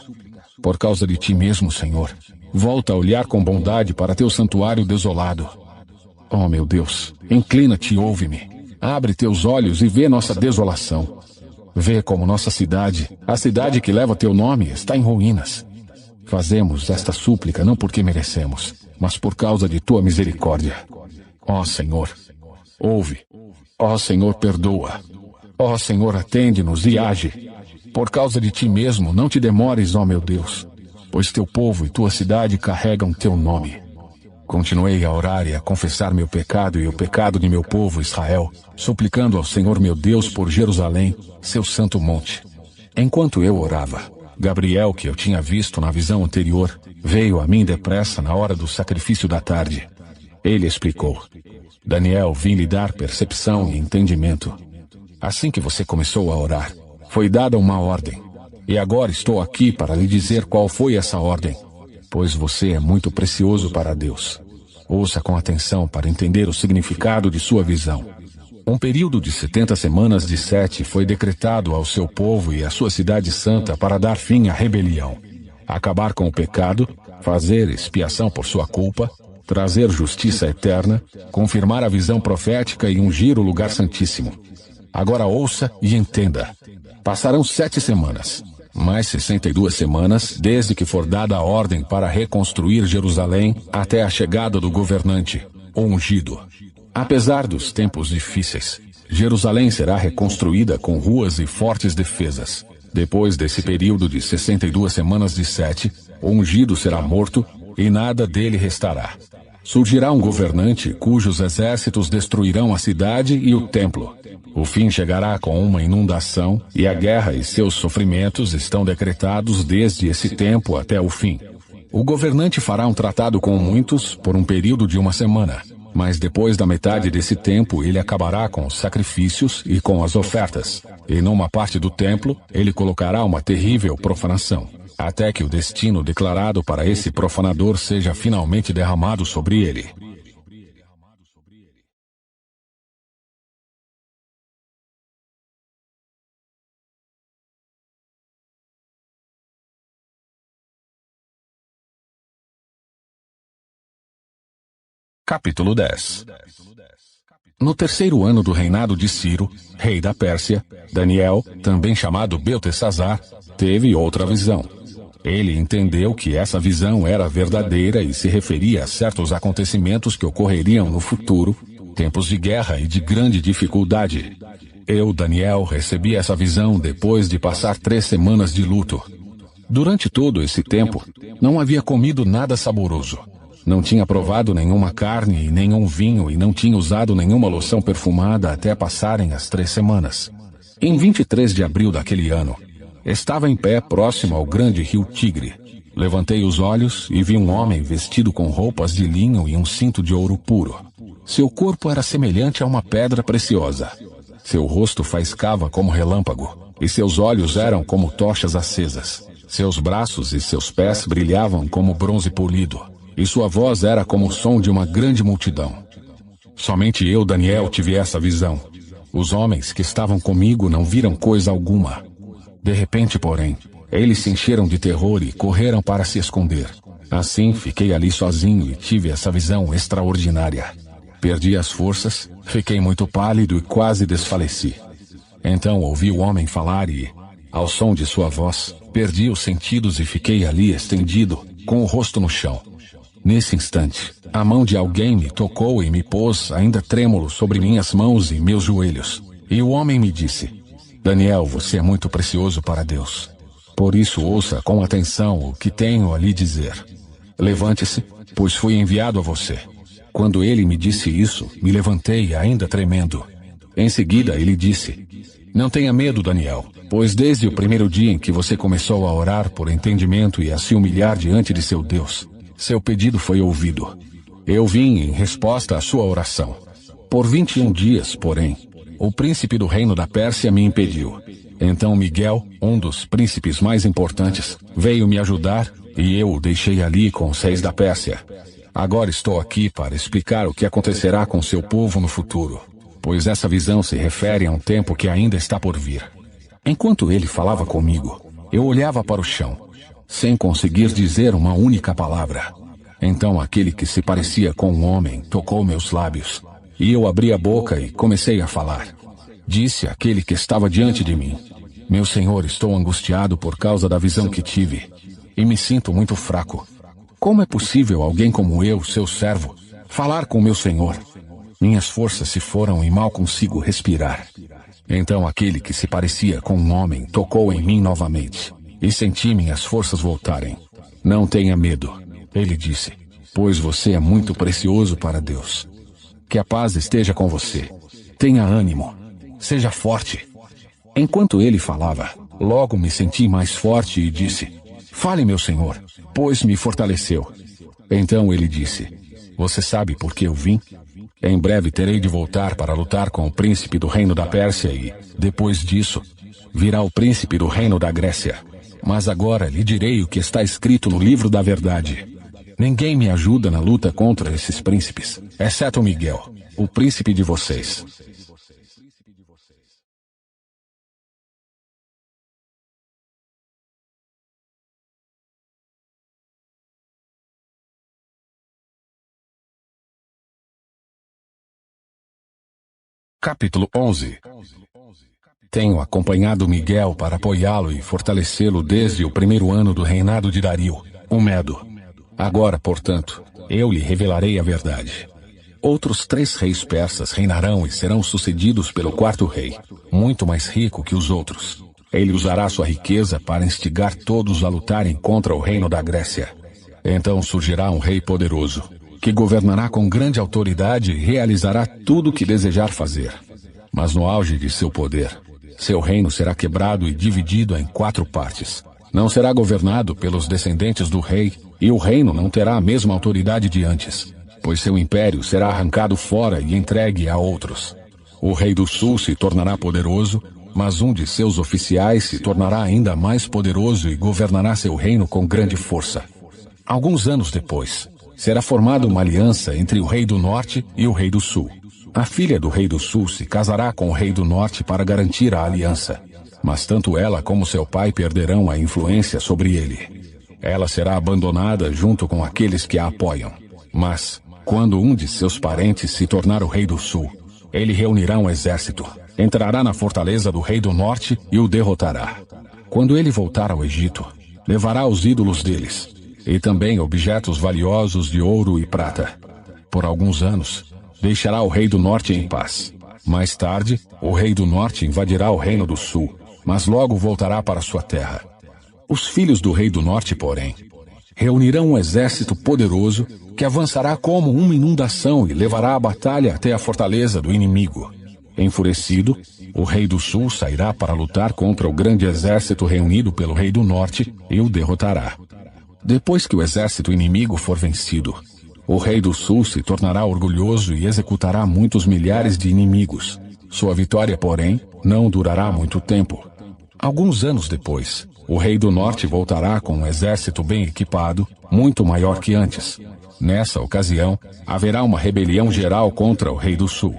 Por causa de ti mesmo, Senhor, volta a olhar com bondade para teu santuário desolado. Ó meu Deus, inclina-te e ouve-me. Abre teus olhos e vê nossa desolação. Vê como nossa cidade, a cidade que leva teu nome, está em ruínas. Fazemos esta súplica não porque merecemos, mas por causa de tua misericórdia. Ó Senhor, ouve. Ó Senhor, perdoa. Ó Senhor, atende-nos e age. Por causa de ti mesmo, não te demores, ó meu Deus, pois teu povo e tua cidade carregam teu nome. Continuei a orar e a confessar meu pecado e o pecado de meu povo Israel, suplicando ao Senhor meu Deus por Jerusalém, seu santo monte. Enquanto eu orava, Gabriel, que eu tinha visto na visão anterior, veio a mim depressa na hora do sacrifício da tarde. Ele explicou: Daniel, vim lhe dar percepção e entendimento. Assim que você começou a orar, foi dada uma ordem. E agora estou aqui para lhe dizer qual foi essa ordem, pois você é muito precioso para Deus. Ouça com atenção para entender o significado de sua visão. Um período de 70 semanas de 7 foi decretado ao seu povo e à sua cidade santa para dar fim à rebelião, acabar com o pecado, fazer expiação por sua culpa, trazer justiça eterna, confirmar a visão profética e ungir o lugar santíssimo. Agora ouça e entenda. Passarão 7 semanas, mais 62 semanas, desde que for dada a ordem para reconstruir Jerusalém até a chegada do governante, o ungido. Apesar dos tempos difíceis, Jerusalém será reconstruída com ruas e fortes defesas. Depois desse período de 62 semanas de 7, o ungido será morto e nada dele restará. Surgirá um governante cujos exércitos destruirão a cidade e o templo. O fim chegará com uma inundação e a guerra e seus sofrimentos estão decretados desde esse tempo até o fim. O governante fará um tratado com muitos por um período de 1 semana. Mas depois da metade desse tempo, ele acabará com os sacrifícios e com as ofertas. E numa parte do templo, ele colocará uma terrível profanação, até que o destino declarado para esse profanador seja finalmente derramado sobre ele. Capítulo 10. No terceiro ano do reinado de Ciro, rei da Pérsia, Daniel, também chamado Beltesazar, teve outra visão. Ele entendeu que essa visão era verdadeira e se referia a certos acontecimentos que ocorreriam no futuro, tempos de guerra e de grande dificuldade. Eu, Daniel, recebi essa visão depois de passar 3 semanas de luto. Durante todo esse tempo, não havia comido nada saboroso. Não tinha provado nenhuma carne e nenhum vinho e não tinha usado nenhuma loção perfumada até passarem as 3 semanas. Em 23 de abril daquele ano, estava em pé próximo ao grande rio Tigre. Levantei os olhos e vi um homem vestido com roupas de linho e um cinto de ouro puro. Seu corpo era semelhante a uma pedra preciosa. Seu rosto faiscava como relâmpago, e seus olhos eram como tochas acesas. Seus braços e seus pés brilhavam como bronze polido, e sua voz era como o som de uma grande multidão. Somente eu, Daniel, tive essa visão. Os homens que estavam comigo não viram coisa alguma. De repente, porém, eles se encheram de terror e correram para se esconder. Assim, fiquei ali sozinho e tive essa visão extraordinária. Perdi as forças, fiquei muito pálido e quase desfaleci. Então ouvi o homem falar e, ao som de sua voz, perdi os sentidos e fiquei ali estendido, com o rosto no chão. Nesse instante, a mão de alguém me tocou e me pôs, ainda trêmulo, sobre minhas mãos e meus joelhos. E o homem me disse: Daniel, você é muito precioso para Deus. Por isso ouça com atenção o que tenho a lhe dizer. Levante-se, pois fui enviado a você. Quando ele me disse isso, me levantei ainda tremendo. Em seguida ele disse: Não tenha medo, Daniel, pois desde o primeiro dia em que você começou a orar por entendimento e a se humilhar diante de seu Deus, seu pedido foi ouvido. Eu vim em resposta à sua oração. Por 21 dias, porém, o príncipe do reino da Pérsia me impediu. Então Miguel, um dos príncipes mais importantes, veio me ajudar e eu o deixei ali com os reis da Pérsia. Agora estou aqui para explicar o que acontecerá com seu povo no futuro, pois essa visão se refere a um tempo que ainda está por vir. Enquanto ele falava comigo, eu olhava para o chão, sem conseguir dizer uma única palavra. Então aquele que se parecia com um homem tocou meus lábios, e eu abri a boca e comecei a falar. Disse aquele que estava diante de mim: Meu senhor, estou angustiado por causa da visão que tive, e me sinto muito fraco. Como é possível alguém como eu, seu servo, falar com meu senhor? Minhas forças se foram e mal consigo respirar. Então aquele que se parecia com um homem tocou em mim novamente, e senti minhas forças voltarem. Não tenha medo, ele disse, pois você é muito precioso para Deus. Que a paz esteja com você. Tenha ânimo. Seja forte. Enquanto ele falava, logo me senti mais forte e disse: Fale, meu senhor, pois me fortaleceu. Então ele disse: Você sabe por que eu vim? Em breve terei de voltar para lutar com o príncipe do reino da Pérsia e, depois disso, virá o príncipe do reino da Grécia. Mas agora lhe direi o que está escrito no livro da verdade. Ninguém me ajuda na luta contra esses príncipes, exceto Miguel, o príncipe de vocês. Capítulo 11. Tenho acompanhado Miguel para apoiá-lo e fortalecê-lo desde o primeiro ano do reinado de Dario, o Medo. Agora, portanto, eu lhe revelarei a verdade. Outros 3 reis persas reinarão e serão sucedidos pelo 4º rei, muito mais rico que os outros. Ele usará sua riqueza para instigar todos a lutarem contra o reino da Grécia. Então surgirá um rei poderoso, que governará com grande autoridade e realizará tudo o que desejar fazer. Mas no auge de seu poder, seu reino será quebrado e dividido em 4 partes. Não será governado pelos descendentes do rei, e o reino não terá a mesma autoridade de antes, pois seu império será arrancado fora e entregue a outros. O rei do sul se tornará poderoso, mas um de seus oficiais se tornará ainda mais poderoso e governará seu reino com grande força. Alguns anos depois, será formada uma aliança entre o rei do norte e o rei do sul. A filha do rei do sul se casará com o rei do norte para garantir a aliança, mas tanto ela como seu pai perderão a influência sobre ele. Ela será abandonada junto com aqueles que a apoiam. Mas, quando um de seus parentes se tornar o rei do sul, ele reunirá um exército, entrará na fortaleza do rei do norte e o derrotará. Quando ele voltar ao Egito, levará os ídolos deles, e também objetos valiosos de ouro e prata. Por alguns anos, deixará o rei do norte em paz. Mais tarde, o rei do norte invadirá o reino do sul, mas logo voltará para sua terra. Os filhos do rei do norte, porém, reunirão um exército poderoso que avançará como uma inundação e levará a batalha até a fortaleza do inimigo. Enfurecido, o rei do sul sairá para lutar contra o grande exército reunido pelo rei do norte e o derrotará. Depois que o exército inimigo for vencido, o rei do sul se tornará orgulhoso e executará muitos milhares de inimigos. Sua vitória, porém, não durará muito tempo. Alguns anos depois, o rei do norte voltará com um exército bem equipado, muito maior que antes. Nessa ocasião, haverá uma rebelião geral contra o rei do sul.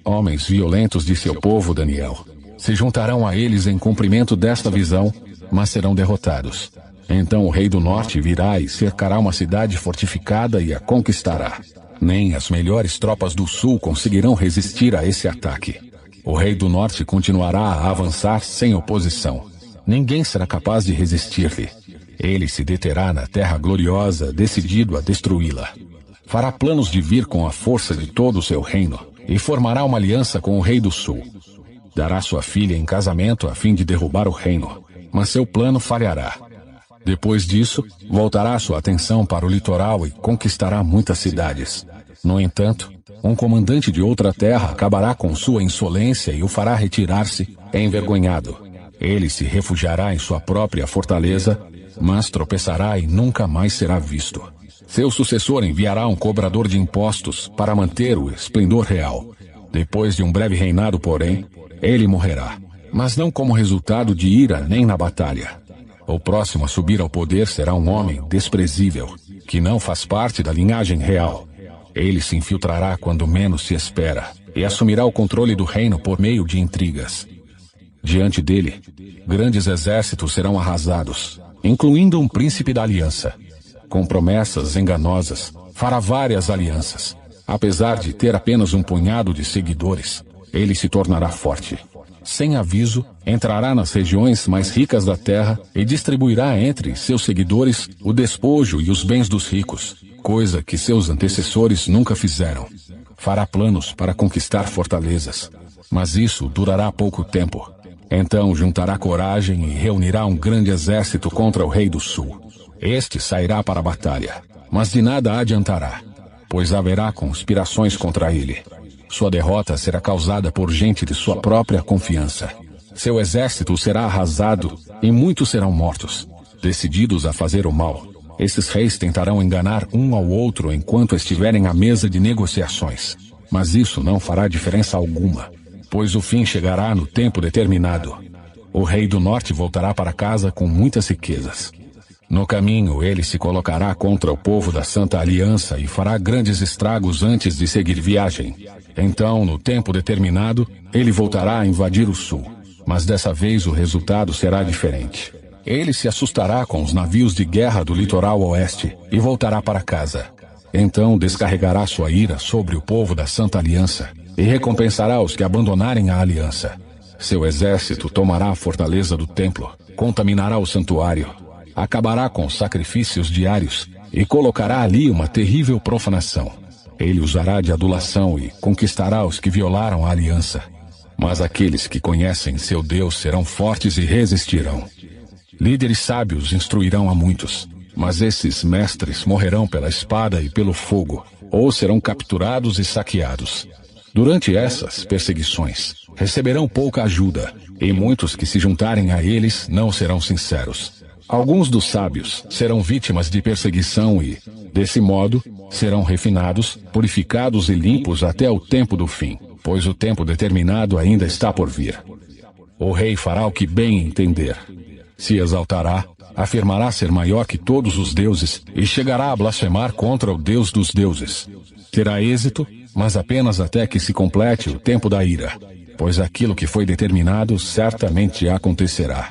Homens violentos de seu povo, Daniel, se juntarão a eles em cumprimento desta visão, mas serão derrotados. Então o rei do norte virá e cercará uma cidade fortificada e a conquistará. Nem as melhores tropas do sul conseguirão resistir a esse ataque. O rei do norte continuará a avançar sem oposição. Ninguém será capaz de resistir-lhe. Ele se deterá na terra gloriosa, decidido a destruí-la. Fará planos de vir com a força de todo o seu reino e formará uma aliança com o rei do sul. Dará sua filha em casamento a fim de derrubar o reino, mas seu plano falhará. Depois disso, voltará sua atenção para o litoral e conquistará muitas cidades. No entanto, um comandante de outra terra acabará com sua insolência e o fará retirar-se, envergonhado. Ele se refugiará em sua própria fortaleza, mas tropeçará e nunca mais será visto. Seu sucessor enviará um cobrador de impostos para manter o esplendor real. Depois de um breve reinado, porém, ele morrerá, mas não como resultado de ira nem na batalha. O próximo a subir ao poder será um homem desprezível, que não faz parte da linhagem real. Ele se infiltrará quando menos se espera, e assumirá o controle do reino por meio de intrigas. Diante dele, grandes exércitos serão arrasados, incluindo um príncipe da aliança. Com promessas enganosas, fará várias alianças. Apesar de ter apenas um punhado de seguidores, ele se tornará forte. Sem aviso, entrará nas regiões mais ricas da terra e distribuirá entre seus seguidores o despojo e os bens dos ricos, coisa que seus antecessores nunca fizeram. Fará planos para conquistar fortalezas, mas isso durará pouco tempo. Então juntará coragem e reunirá um grande exército contra o rei do sul. Este sairá para a batalha, mas de nada adiantará, pois haverá conspirações contra ele. Sua derrota será causada por gente de sua própria confiança. Seu exército será arrasado e muitos serão mortos. Decididos a fazer o mal, esses reis tentarão enganar um ao outro enquanto estiverem à mesa de negociações. Mas isso não fará diferença alguma, pois o fim chegará no tempo determinado. O rei do norte voltará para casa com muitas riquezas. No caminho, ele se colocará contra o povo da Santa Aliança e fará grandes estragos antes de seguir viagem. Então, no tempo determinado, ele voltará a invadir o sul. Mas dessa vez o resultado será diferente. Ele se assustará com os navios de guerra do litoral oeste e voltará para casa. Então descarregará sua ira sobre o povo da Santa Aliança e recompensará os que abandonarem a aliança. Seu exército tomará a fortaleza do templo, contaminará o santuário, acabará com os sacrifícios diários e colocará ali uma terrível profanação. Ele usará de adulação e conquistará os que violaram a aliança. Mas aqueles que conhecem seu Deus serão fortes e resistirão. Líderes sábios instruirão a muitos, mas esses mestres morrerão pela espada e pelo fogo, ou serão capturados e saqueados. Durante essas perseguições, receberão pouca ajuda, e muitos que se juntarem a eles não serão sinceros. Alguns dos sábios serão vítimas de perseguição e, desse modo, serão refinados, purificados e limpos até o tempo do fim, pois o tempo determinado ainda está por vir. O rei fará o que bem entender. Se exaltará, afirmará ser maior que todos os deuses e chegará a blasfemar contra o Deus dos deuses. Terá êxito, mas apenas até que se complete o tempo da ira, pois aquilo que foi determinado certamente acontecerá.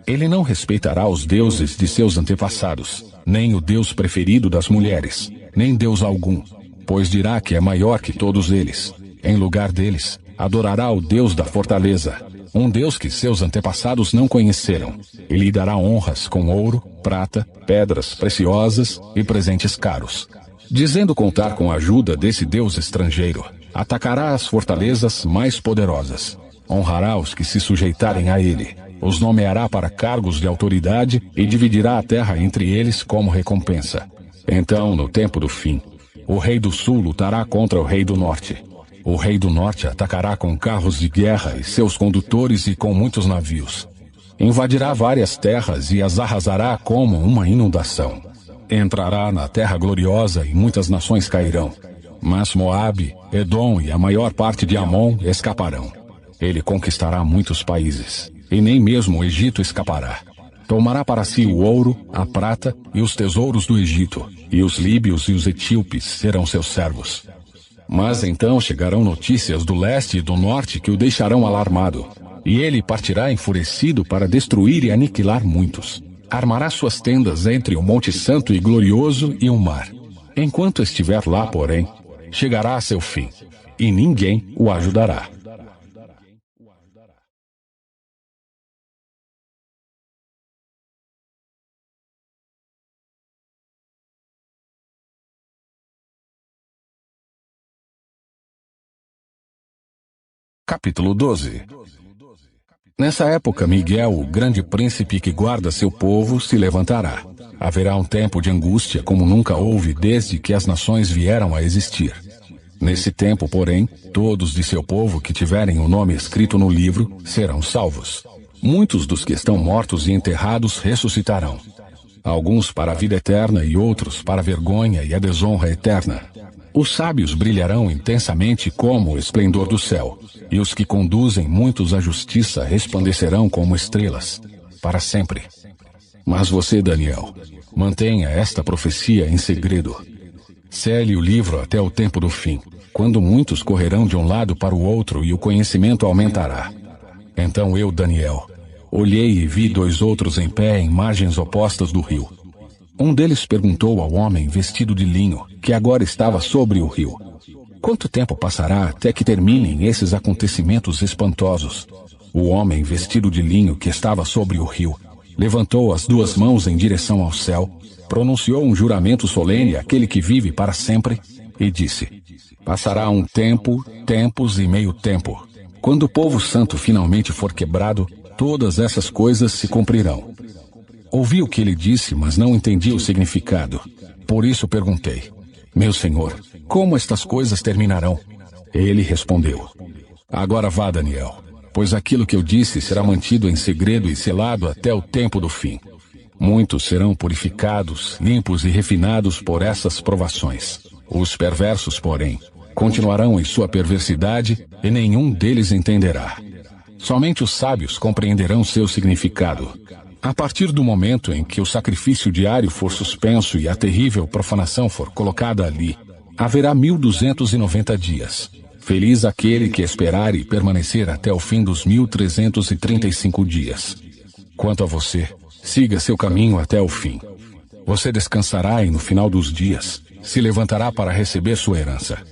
Ele não respeitará os deuses de seus antepassados, nem o Deus preferido das mulheres, nem Deus algum, pois dirá que é maior que todos eles. Em lugar deles, adorará o Deus da fortaleza, um Deus que seus antepassados não conheceram, e lhe dará honras com ouro, prata, pedras preciosas e presentes caros. Dizendo contar com a ajuda desse Deus estrangeiro, atacará as fortalezas mais poderosas, honrará os que se sujeitarem a ele, os nomeará para cargos de autoridade e dividirá a terra entre eles como recompensa. Então, no tempo do fim, o rei do sul lutará contra o rei do norte. O rei do norte atacará com carros de guerra e seus condutores e com muitos navios. Invadirá várias terras e as arrasará como uma inundação. Entrará na terra gloriosa e muitas nações cairão. Mas Moabe, Edom e a maior parte de Amon escaparão. Ele conquistará muitos países, e nem mesmo o Egito escapará. Tomará para si o ouro, a prata e os tesouros do Egito, e os líbios e os etíopes serão seus servos. Mas então chegarão notícias do leste e do norte que o deixarão alarmado, e ele partirá enfurecido para destruir e aniquilar muitos. Armará suas tendas entre o Monte Santo e Glorioso e o mar. Enquanto estiver lá, porém, chegará a seu fim, e ninguém o ajudará. Capítulo 12. Nessa época, Miguel, o grande príncipe que guarda seu povo, se levantará. Haverá um tempo de angústia como nunca houve desde que as nações vieram a existir. Nesse tempo, porém, todos de seu povo que tiverem o nome escrito no livro serão salvos. Muitos dos que estão mortos e enterrados ressuscitarão. Alguns para a vida eterna e outros para a vergonha e a desonra eterna. Os sábios brilharão intensamente como o esplendor do céu, e os que conduzem muitos à justiça resplandecerão como estrelas, para sempre. Mas você, Daniel, mantenha esta profecia em segredo. Cele o livro até o tempo do fim, quando muitos correrão de um lado para o outro e o conhecimento aumentará. Então eu, Daniel, olhei e vi dois outros em pé em margens opostas do rio. Um deles perguntou ao homem vestido de linho, que agora estava sobre o rio: quanto tempo passará até que terminem esses acontecimentos espantosos? O homem vestido de linho que estava sobre o rio levantou as duas mãos em direção ao céu, pronunciou um juramento solene àquele que vive para sempre e disse: passará um tempo, tempos e meio tempo. Quando o povo santo finalmente for quebrado, todas essas coisas se cumprirão. Ouvi o que ele disse, mas não entendi o significado. Por isso perguntei: meu senhor, como estas coisas terminarão? Ele respondeu: agora vá, Daniel, pois aquilo que eu disse será mantido em segredo e selado até o tempo do fim. Muitos serão purificados, limpos e refinados por essas provações. Os perversos, porém, continuarão em sua perversidade e nenhum deles entenderá. Somente os sábios compreenderão seu significado. A partir do momento em que o sacrifício diário for suspenso e a terrível profanação for colocada ali, haverá 1290 dias. Feliz aquele que esperar e permanecer até o fim dos 1335 dias. Quanto a você, siga seu caminho até o fim. Você descansará e no final dos dias se levantará para receber sua herança.